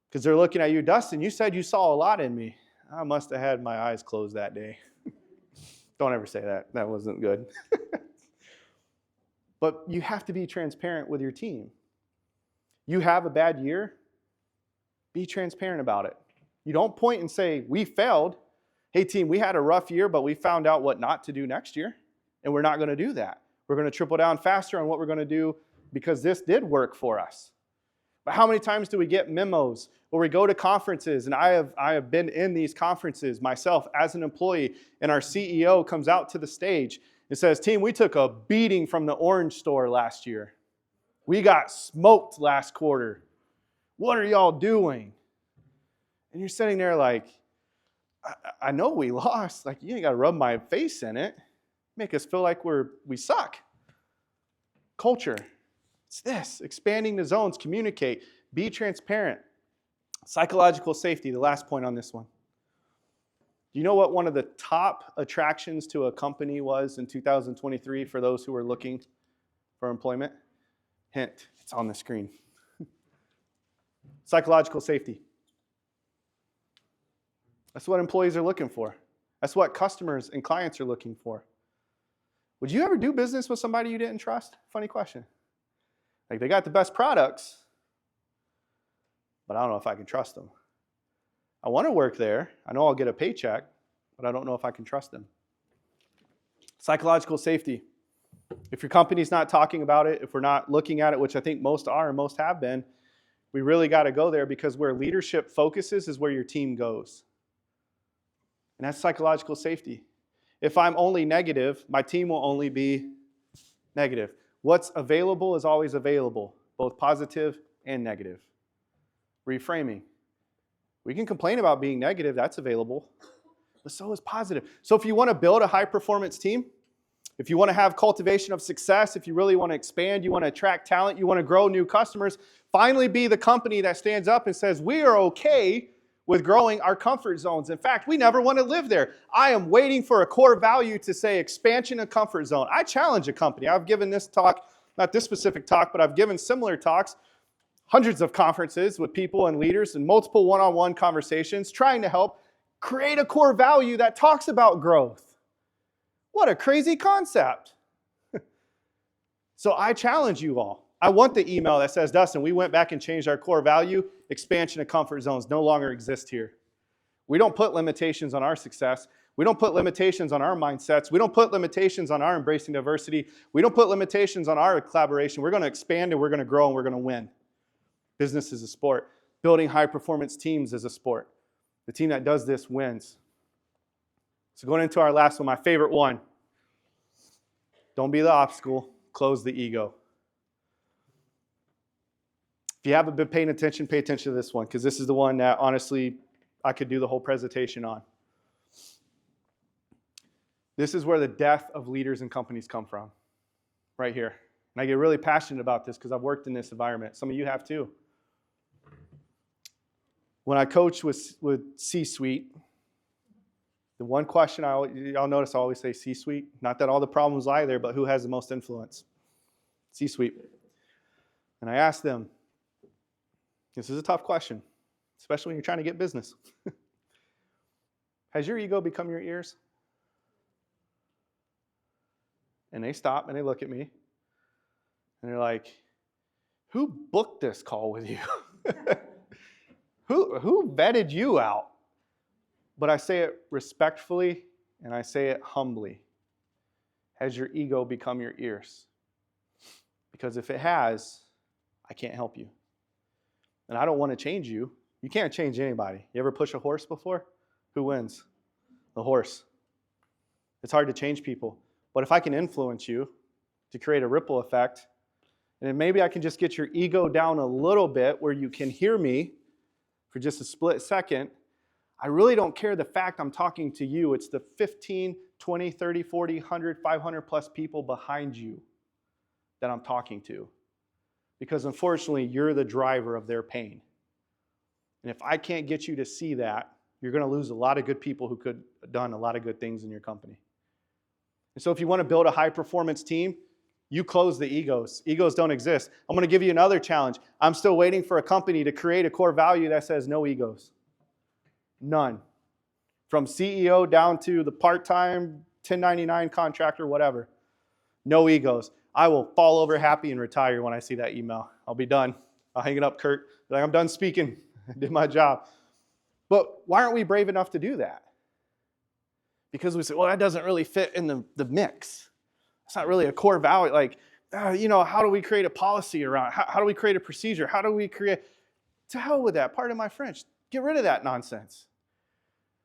Because they're looking at you, Dustin, you said you saw a lot in me. I must have had my eyes closed that day. Don't ever say that. That wasn't good. But you have to be transparent with your team. You have a bad year, be transparent about it. You don't point and say, we failed. Hey team, we had a rough year, but we found out what not to do next year, and we're not going to do that. We're going to triple down faster on what we're going to do because this did work for us. But how many times do we get memos or we go to conferences, and I have been in these conferences myself as an employee, and our CEO comes out to the stage and says, team, we took a beating from the orange store last year. We got smoked last quarter. What are y'all doing? And you're sitting there like, I know we lost. Like, you ain't got to rub my face in it. Make us feel like we suck. Culture. It's this. Expanding the zones. Communicate. Be transparent. Psychological safety, the last point on this one. Do you know what one of the top attractions to a company was in 2023 for those who are looking for employment? Hint, it's on the screen. Psychological safety. That's what employees are looking for. That's what customers and clients are looking for. Would you ever do business with somebody you didn't trust? Funny question. Like, they got the best products, but I don't know if I can trust them. I want to work there. I know I'll get a paycheck, but I don't know if I can trust them. Psychological safety. If your company's not talking about it, if we're not looking at it, which I think most are and most have been, we really got to go there, because where leadership focuses is where your team goes. And that's psychological safety. If I'm only negative, my team will only be negative. What's available is always available, both positive and negative. Reframing. We can complain about being negative, that's available, but so is positive. So if you want to build a high-performance team, if you want to have cultivation of success, if you really want to expand, you want to attract talent, you want to grow new customers, finally be the company that stands up and says, we are okay with growing our comfort zones. In fact, we never want to live there. I am waiting for a core value to say expansion of comfort zone. I challenge a company. I've given this talk, not this specific talk, but I've given similar talks, hundreds of conferences with people and leaders and multiple one-on-one conversations trying to help create a core value that talks about growth. What a crazy concept. So I challenge you all. I want the email that says, Dustin, we went back and changed our core value. Expansion of comfort zones no longer exist here. We don't put limitations on our success. We don't put limitations on our mindsets. We don't put limitations on our embracing diversity. We don't put limitations on our collaboration. We're going to expand and we're going to grow and we're going to win. Business is a sport. Building high-performance teams is a sport. The team that does this wins. So going into our last one, my favorite one. Don't be the obstacle. Close the ego. If you haven't been paying attention, pay attention to this one, because this is the one that, honestly, I could do the whole presentation on. This is where the death of leaders and companies come from, right here. And I get really passionate about this because I've worked in this environment. Some of you have too. When I coach with C-suite, the one question y'all notice I always say C-suite. Not that all the problems lie there, but who has the most influence? C-suite. And I ask them, this is a tough question, especially when you're trying to get business. Has your ego become your ears? And they stop and they look at me and they're like, who booked this call with you? Who vetted you out? But I say it respectfully and I say it humbly. Has your ego become your ears? Because if it has, I can't help you. And I don't want to change you. You can't change anybody. You ever push a horse before? Who wins? The horse. It's hard to change people. But if I can influence you to create a ripple effect, and then maybe I can just get your ego down a little bit where you can hear me for just a split second, I really don't care the fact I'm talking to you. It's the 15, 20, 30, 40, 100, 500 plus people behind you that I'm talking to. Because unfortunately, you're the driver of their pain. And if I can't get you to see that, you're going to lose a lot of good people who could have done a lot of good things in your company. And so if you want to build a high-performance team, you close the egos. Egos don't exist. I'm going to give you another challenge. I'm still waiting for a company to create a core value that says no egos. None. From CEO down to the part-time 1099 contractor, whatever. No egos. I will fall over happy and retire when I see that email. I'll be done. I'll hang it up, Kurt. Like, I'm done speaking. I did my job. But why aren't we brave enough to do that? Because we say, well, that doesn't really fit in the mix. It's not really a core value. Like, how do we create a policy around it? How do we create a procedure? How do we create... To hell with that. Pardon my French. Get rid of that nonsense.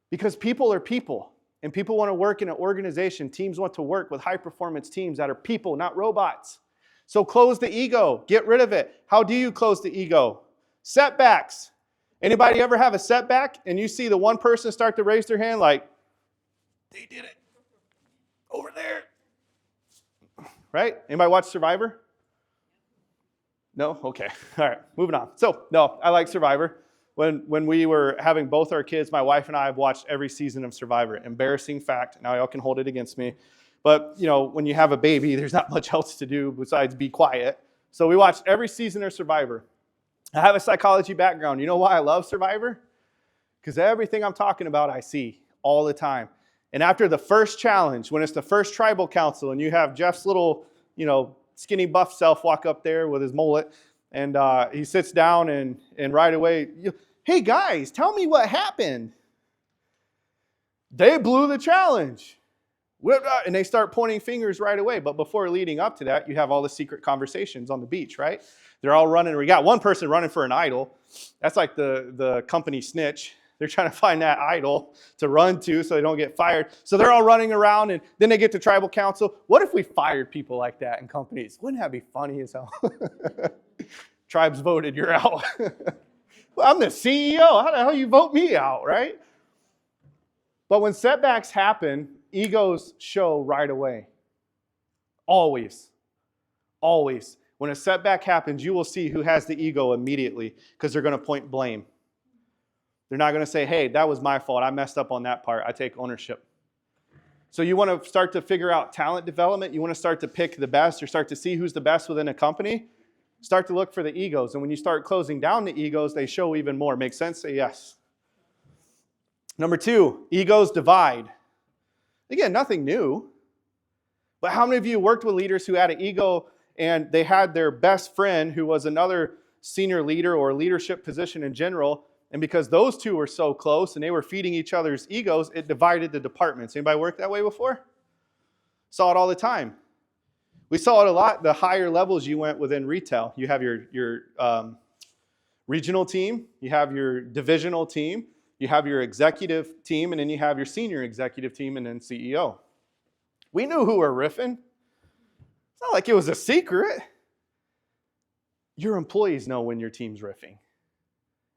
Because people are people. And people want to work in an organization. Teams want to work with high-performance teams that are people, not robots. So close the ego. Get rid of it. How do you close the ego? Setbacks. Anybody ever have a setback and you see the one person start to raise their hand like, they did it over there. Right? Anybody watch Survivor? No? Okay. All right. Moving on. So, no, I like Survivor. When we were having both our kids, my wife and I have watched every season of Survivor. Embarrassing fact. Now y'all can hold it against me. But, when you have a baby, there's not much else to do besides be quiet. So we watched every season of Survivor. I have a psychology background. You know why I love Survivor? Because everything I'm talking about, I see all the time. And after the first challenge, when it's the first tribal council, and you have Jeff's little, skinny buff self walk up there with his mullet, and he sits down and right away, hey guys, tell me what happened. They blew the challenge. And they start pointing fingers right away. But before leading up to that, you have all the secret conversations on the beach, right? They're all running. We got one person running for an idol. That's like the company snitch. They're trying to find that idol to run to so they don't get fired. So they're all running around, and then they get to tribal council. What if we fired people like that in companies? Wouldn't that be funny as hell? Tribes voted, you're out. Well, I'm the CEO. How the hell you vote me out, right? But when setbacks happen, egos show right away. Always. Always. When a setback happens, you will see who has the ego immediately because they're going to point blame. They're not going to say, hey, that was my fault. I messed up on that part. I take ownership. So you want to start to figure out talent development. You want to start to pick the best or start to see who's the best within a company. Start to look for the egos. And when you start closing down the egos, they show even more. Make sense? Say yes. Number 2, egos divide. Again, nothing new. But how many of you worked with leaders who had an ego and they had their best friend who was another senior leader or leadership position in general, and because those two were so close and they were feeding each other's egos, it divided the departments. Anybody worked that way before? Saw it all the time. We saw it a lot the higher levels you went within retail. You have your regional team, you have your divisional team, you have your executive team, and then you have your senior executive team and then CEO. We knew who were riffing. It's not like it was a secret. Your employees know when your team's riffing.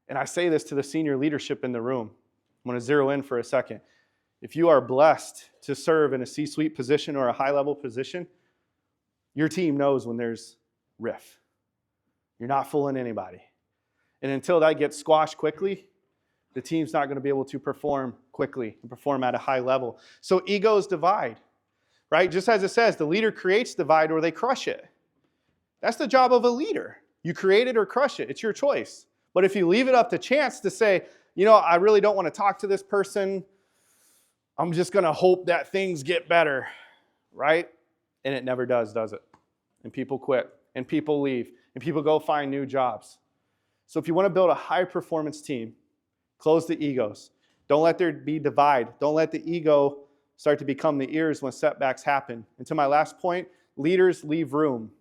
And I say this to the senior leadership in the room. I'm going to zero in for a second. If you are blessed to serve in a C-suite position or a high-level position, your team knows when there's riff. You're not fooling anybody. And until that gets squashed quickly, the team's not going to be able to perform quickly and perform at a high level. So egos divide, right? Just as it says, the leader creates divide or they crush it. That's the job of a leader. You create it or crush it. It's your choice. But if you leave it up to chance to say, you know, I really don't want to talk to this person, I'm just going to hope that things get better, right? And it never does it? And people quit, and people leave, and people go find new jobs. So if you want to build a high-performance team, close the egos. Don't let there be divide. Don't let the ego start to become the ears when setbacks happen. And to my last point, leaders leave room.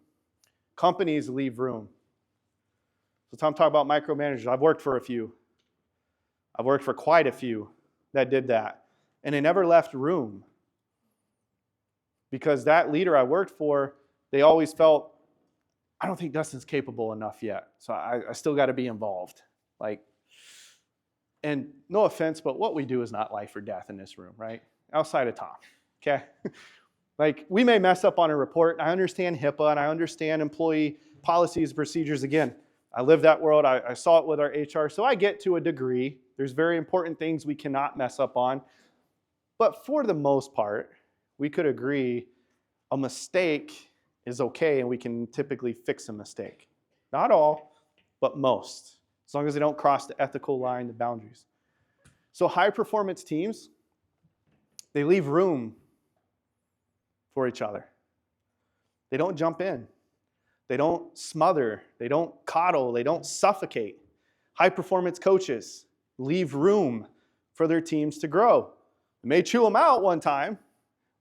Companies leave room. So Tom talked about micromanagers. I've worked for a few. I've worked for quite a few that did that. And they never left room. Because that leader I worked for, they always felt, I don't think Dustin's capable enough yet. So I still got to be involved. And no offense, but what we do is not life or death in this room, right? Outside of Tom, okay? We may mess up on a report. I understand HIPAA and I understand employee policies, procedures. Again, I live that world. I saw it with our HR. So I get to a degree. There's very important things we cannot mess up on. But for the most part, we could agree a mistake is okay and we can typically fix a mistake. Not all, but most. As long as they don't cross the ethical line, the boundaries. So high performance teams, they leave room for each other. They don't jump in. They don't smother. They don't coddle. They don't suffocate. High performance coaches leave room for their teams to grow. They may chew them out one time,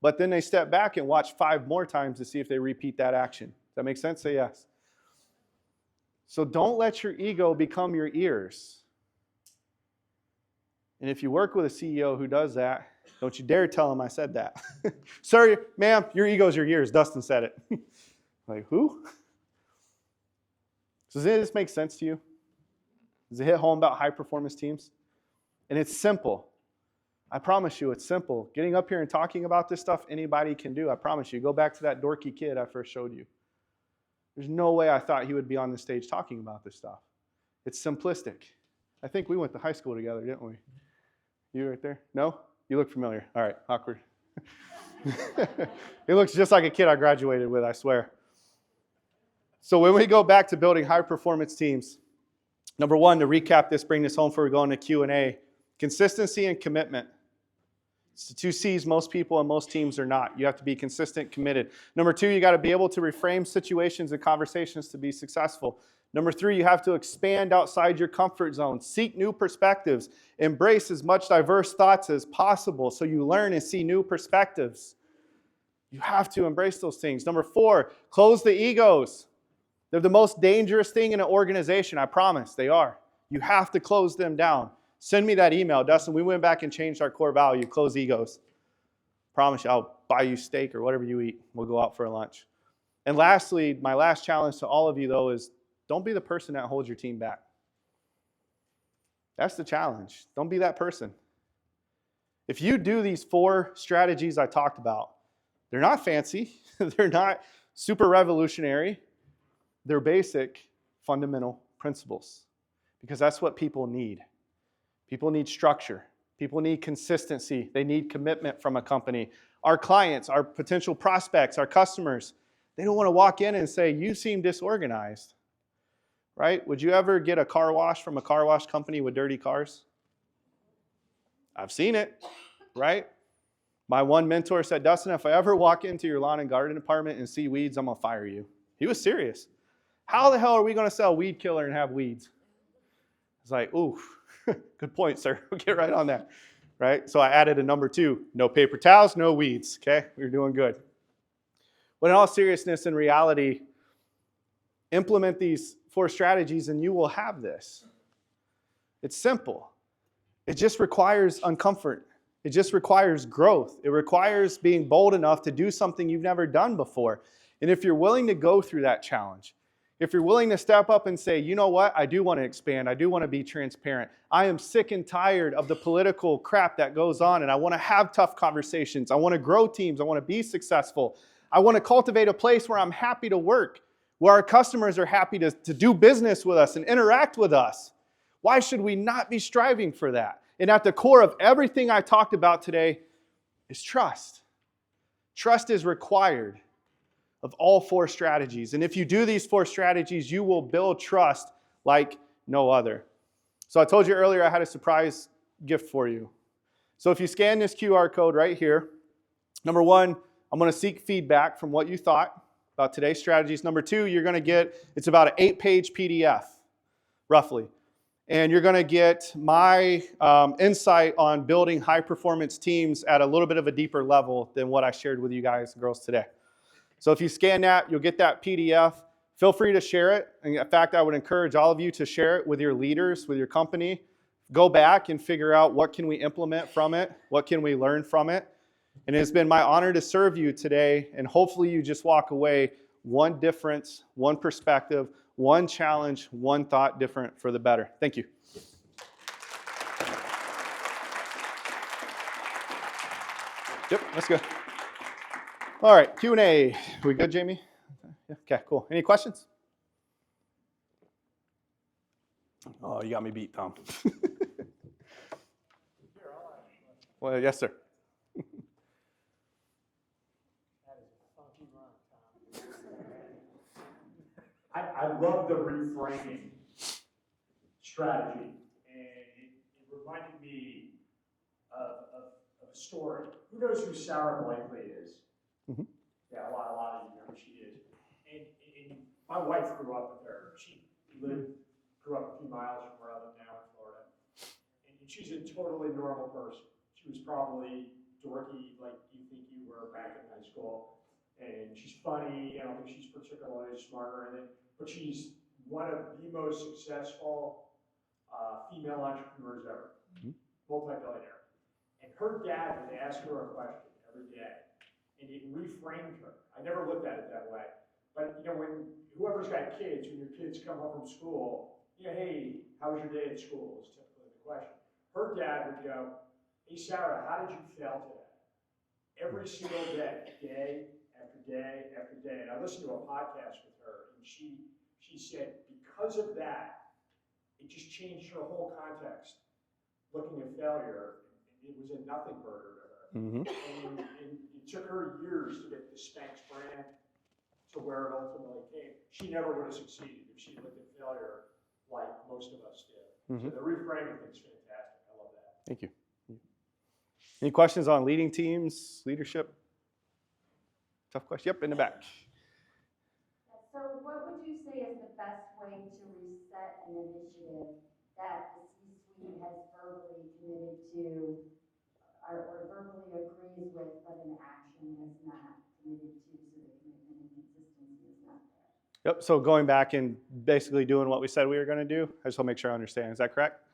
but then they step back and watch 5 more times to see if they repeat that action. Does that make sense? Say yes. So don't let your ego become your ears. And if you work with a CEO who does that, don't you dare tell him I said that. Sorry, ma'am, your ego's your ears. Dustin said it. Who? So does this make sense to you? Does it hit home about high-performance teams? And it's simple. I promise you, it's simple. Getting up here and talking about this stuff, anybody can do. I promise you. Go back to that dorky kid I first showed you. There's no way I thought he would be on the stage talking about this stuff. It's simplistic. I think we went to high school together, didn't we? You right there? No? You look familiar. All right, awkward. He looks just like a kid I graduated with, I swear. So when we go back to building high-performance teams, number 1, to recap this, bring this home before we go into Q&A, consistency and commitment. It's the 2 C's most people and most teams are not. You have to be consistent, committed. Number 2, you got to be able to reframe situations and conversations to be successful. Number 3, you have to expand outside your comfort zone. Seek new perspectives. Embrace as much diverse thoughts as possible so you learn and see new perspectives. You have to embrace those things. Number 4, close the egos. They're the most dangerous thing in an organization, I promise. They are. You have to close them down. Send me that email. Dustin, we went back and changed our core value, close egos. Promise you, I'll buy you steak or whatever you eat. We'll go out for a lunch. And lastly, my last challenge to all of you, though, is don't be the person that holds your team back. That's the challenge. Don't be that person. If you do these 4 strategies I talked about, they're not fancy. They're not super revolutionary. They're basic, fundamental principles. Because that's what people need. People need structure. People need consistency. They need commitment from a company. Our clients, our potential prospects, our customers, they don't want to walk in and say, you seem disorganized. Right? Would you ever get a car wash from a car wash company with dirty cars? I've seen it, right? My one mentor said, Dustin, if I ever walk into your lawn and garden department and see weeds, I'm going to fire you. He was serious. How the hell are we going to sell weed killer and have weeds? It's like, ooh, good point, sir. We'll get right on that, right? So I added a number 2, no paper towels, no weeds, okay? We're doing good. But in all seriousness and reality, implement these 4 strategies and you will have this. It's simple. It just requires uncomfort. It just requires growth. It requires being bold enough to do something you've never done before. And if you're willing to go through that challenge, if you're willing to step up and say, you know what, I do want to expand. I do want to be transparent. I am sick and tired of the political crap that goes on, and I want to have tough conversations. I want to grow teams. I want to be successful. I want to cultivate a place where I'm happy to work, where our customers are happy to do business with us and interact with us. Why should we not be striving for that? And at the core of everything I talked about today is trust. Trust is required of all 4 strategies. And if you do these 4 strategies, you will build trust like no other. So I told you earlier I had a surprise gift for you. So if you scan this QR code right here, number 1, I'm going to seek feedback from what you thought about today's strategies. Number 2, you're going to get, it's about an 8-page PDF, roughly. And you're going to get my insight on building high-performance teams at a little bit of a deeper level than what I shared with you guys and girls today. So if you scan that, you'll get that PDF. Feel free to share it. And in fact, I would encourage all of you to share it with your leaders, with your company. Go back and figure out what can we implement from it, what can we learn from it. And it's been my honor to serve you today, and hopefully you just walk away one difference, one perspective, one challenge, one thought different for the better. Thank you. Yep, let's go. All right, Q&A. We good, Jamie? Okay, cool. Any questions? Oh, you got me beat, Tom. Well, yes, sir. I love the reframing strategy, and it reminded me of a story. Who knows who Sarah Blakely is? Mm-hmm. Yeah, a lot of you know who she is. And my wife grew up with her. She grew up a few miles from where I live now in Florida. And she's a totally normal person. She was probably dorky like you think you were back in high school. And she's funny. I don't think she's particularly smart or anything. But she's one of the most successful female entrepreneurs ever, multi-billionaire. And her dad would ask her a question every day, and it reframed her. I never looked at it that way. But you know, when whoever's got kids, when your kids come home from school, you know, hey, how was your day at school? Is typically the question. Her dad would go, hey, Sarah, how did you fail today? Every single day, day after day after day. And I listened to a podcast with her, and she said because of that, it just changed her whole context. Looking at failure, it was a nothing burger to her. Mm-hmm. And it took her years to get the Spanx brand to where it ultimately came. She never would have succeeded if she looked at failure like most of us did. Mm-hmm. So the reframing thing's fantastic. I love that. Thank you. Any questions on leading teams, leadership? Tough question. Yep, in the back. So what would you say is the best way to reset an initiative that the C-suite has verbally committed to or verbally agrees with, but an action has not committed to, so the commitment and consistency is not there? Yep, so going back and basically doing what we said we were going to do. I just want to make sure I understand. Is that correct?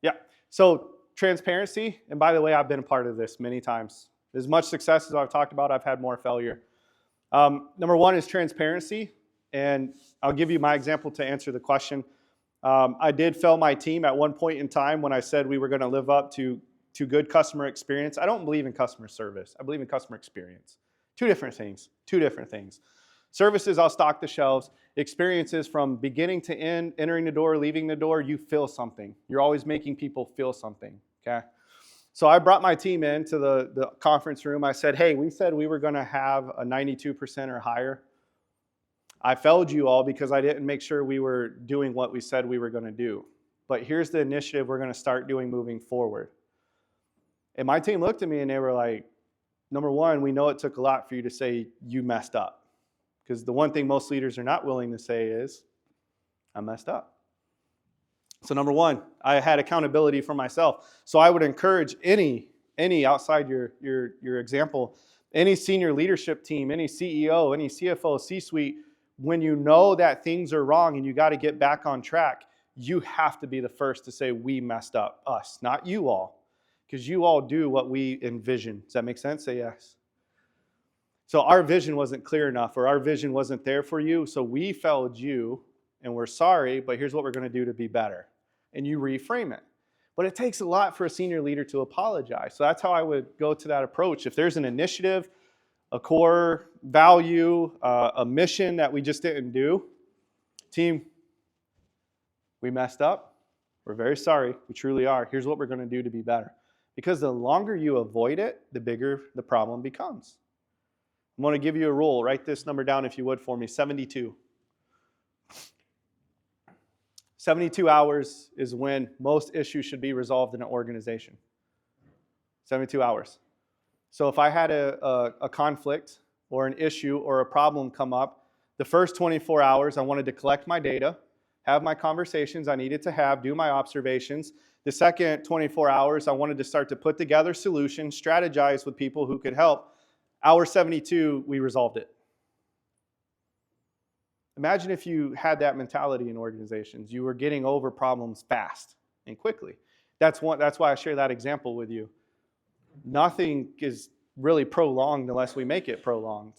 Yeah. So transparency, and by the way, I've been a part of this many times. As much success as I've talked about, I've had more failure. Number one is transparency, and I'll give you my example to answer the question. I did fail my team at one point in time when I said we were going to live up to good customer experience. I don't believe in customer service. I believe in customer experience. Two different things. Services, I'll stock the shelves. Experiences, from beginning to end, entering the door, leaving the door, you feel something. You're always making people feel something, okay? So I brought my team into the conference room. I said, hey, we said we were going to have a 92% or higher. I failed you all because I didn't make sure we were doing what we said we were going to do. But here's the initiative we're going to start doing moving forward. And my team looked at me and they were like, number one, we know it took a lot for you to say you messed up. Because the one thing most leaders are not willing to say is, I messed up. So number one, I had accountability for myself. So I would encourage any outside your example, any senior leadership team, any CEO, any CFO, C-suite, when you know that things are wrong and you got to get back on track, you have to be the first to say, we messed up, us, not you all. Because you all do what we envision. Does that make sense? Say yes. So our vision wasn't clear enough, or our vision wasn't there for you, so we failed you, and we're sorry, but here's what we're going to do to be better. And you reframe it. But it takes a lot for a senior leader to apologize. So that's how I would go to that approach. If there's an initiative, a core value, a mission that we just didn't do, team, we messed up. We're very sorry. We truly are. Here's what we're going to do to be better. Because the longer you avoid it, the bigger the problem becomes. I'm going to give you a rule. Write this number down if you would for me, 72. 72 hours is when most issues should be resolved in an organization. 72 hours. So if I had a conflict or an issue or a problem come up, the first 24 hours I wanted to collect my data, have my conversations I needed to have, do my observations. The second 24 hours I wanted to start to put together solutions, strategize with people who could help. Hour 72, we resolved it. Imagine if you had that mentality in organizations. You were getting over problems fast and quickly. That's why I share that example with you. Nothing is really prolonged unless we make it prolonged.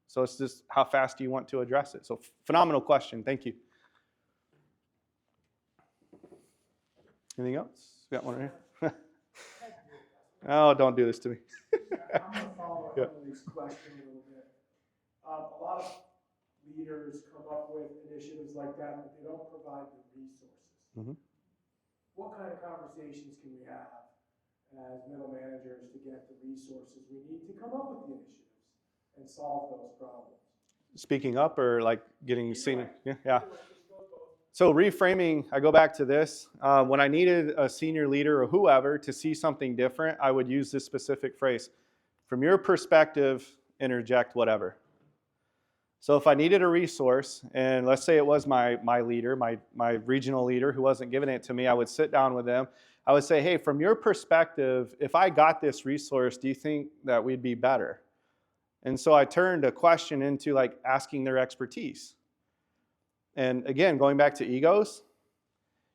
So it's just how fast do you want to address it? So phenomenal question. Thank you. Anything else? Got one right here. Oh, don't do this to me. I'm going to follow up on this question a little bit. A lot of leaders come up with initiatives like that, but they don't provide the resources. Mm-hmm. What kind of conversations can we have as middle managers to get the resources we need to come up with the initiatives and solve those problems? Speaking up or like getting seen? Yeah. So reframing, I go back to this. When I needed a senior leader or whoever to see something different, I would use this specific phrase. From your perspective, interject whatever. So if I needed a resource, and let's say it was my leader, my regional leader who wasn't giving it to me, I would sit down with them. I would say, hey, from your perspective, if I got this resource, do you think that we'd be better? And so I turned a question into like asking their expertise. And again, going back to egos,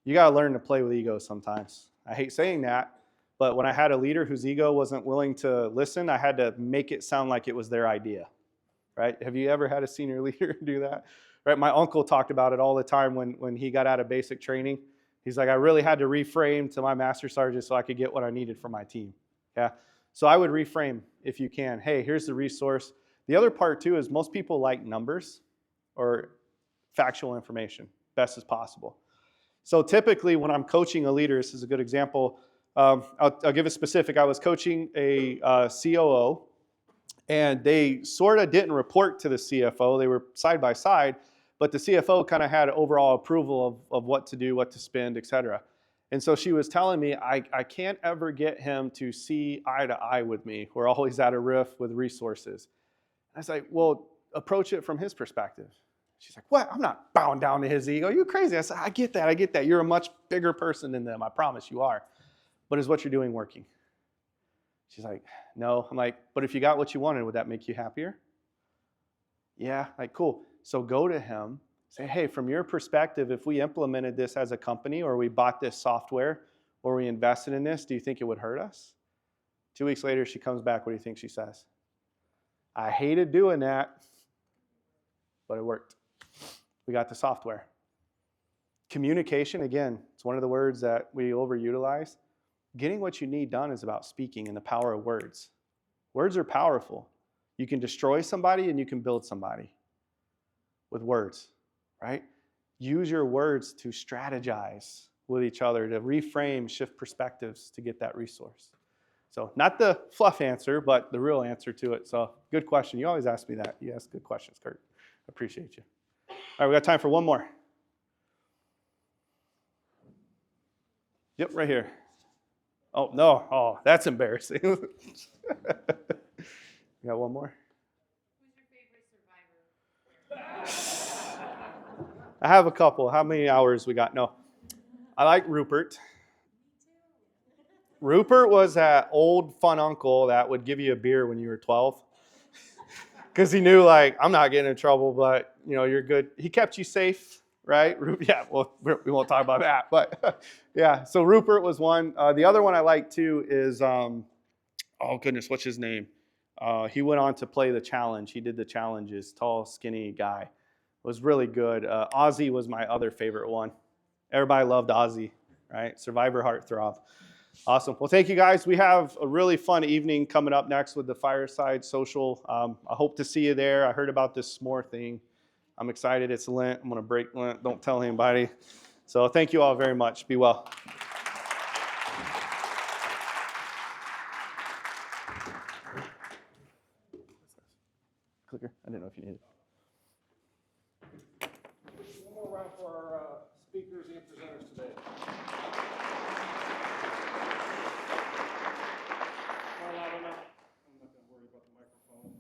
you got to learn to play with egos sometimes. I hate saying that, but when I had a leader whose ego wasn't willing to listen, I had to make it sound like it was their idea, right? Have you ever had a senior leader do that? Right? My uncle talked about it all the time when he got out of basic training. He's like, I really had to reframe to my master sergeant so I could get what I needed for my team. Yeah. So I would reframe if you can. Hey, here's the resource. The other part too is most people like numbers or factual information, best as possible. So typically when I'm coaching a leader, this is a good example. I'll give a specific. I was coaching a COO, and they sort of didn't report to the CFO. They were side by side, but the CFO kind of had overall approval of what to do, what to spend, et cetera. And so she was telling me, I can't ever get him to see eye to eye with me. We're always at a riff with resources. I was like, well, approach it from his perspective. She's like, what? I'm not bowing down to his ego. You're crazy. I said, I get that. You're a much bigger person than them. I promise you are. But is what you're doing working? She's like, no. I'm like, but if you got what you wanted, would that make you happier? Yeah, like, cool. So go to him, say, hey, from your perspective, if we implemented this as a company or we bought this software, or we invested in this, do you think it would hurt us? 2 weeks later, she comes back. What do you think she says? I hated doing that, but it worked. We got the software. Communication, again, it's one of the words that we overutilize. Getting what you need done is about speaking and the power of words. Words are powerful. You can destroy somebody and you can build somebody with words, right? Use your words to strategize with each other, to reframe, shift perspectives to get that resource. So not the fluff answer, but the real answer to it. So good question. You always ask me that. You ask good questions, Kurt. Appreciate you. All right, we got time for one more. Yep, right here. Oh, no. Oh, that's embarrassing. You got one more? Who's your favorite survivor? I have a couple. How many hours we got? No. I like Rupert. Rupert was that old fun uncle that would give you a beer when you were 12. Because he knew, like, I'm not getting in trouble, but, you know, you're good. He kept you safe, right? Yeah, well, we won't talk about that. But, yeah, so Rupert was one. The other one I like, too, is, oh, goodness, what's his name? He went on to play the challenge. He did the challenges, tall, skinny guy. Was really good. Ozzy was my other favorite one. Everybody loved Ozzy, right? Survivor Heartthrob. Awesome. Well, thank you, guys. We have a really fun evening coming up next with the Fireside Social. I hope to see you there. I heard about this s'more thing. I'm excited. It's Lent. I'm going to break Lent. Don't tell anybody. So thank you all very much. Be well. Clicker. I didn't know if you needed it. One more round for our speakers and presenters today. Not loud enough. I'm not going to worry about the microphone.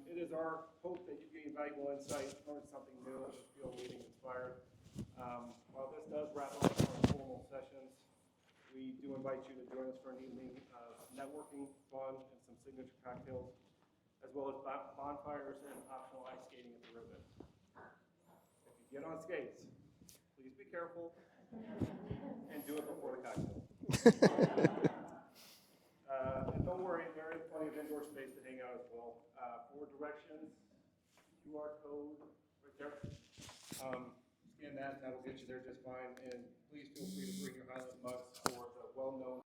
It is our hope that you gain valuable insight, learn something new, and feel leading inspired. While this does wrap up our formal sessions, we do invite you to join us for an evening of networking, fun, and some signature cocktails, as well as bonfires and optional ice skating at the ribbon. If you get on skates, please be careful and do it before the cocktail. And don't worry, there is plenty of indoor space to hang out as well. For directions, QR code right there. Scan that, that'll get you there just fine. And please feel free to bring your Highland mugs for the well-known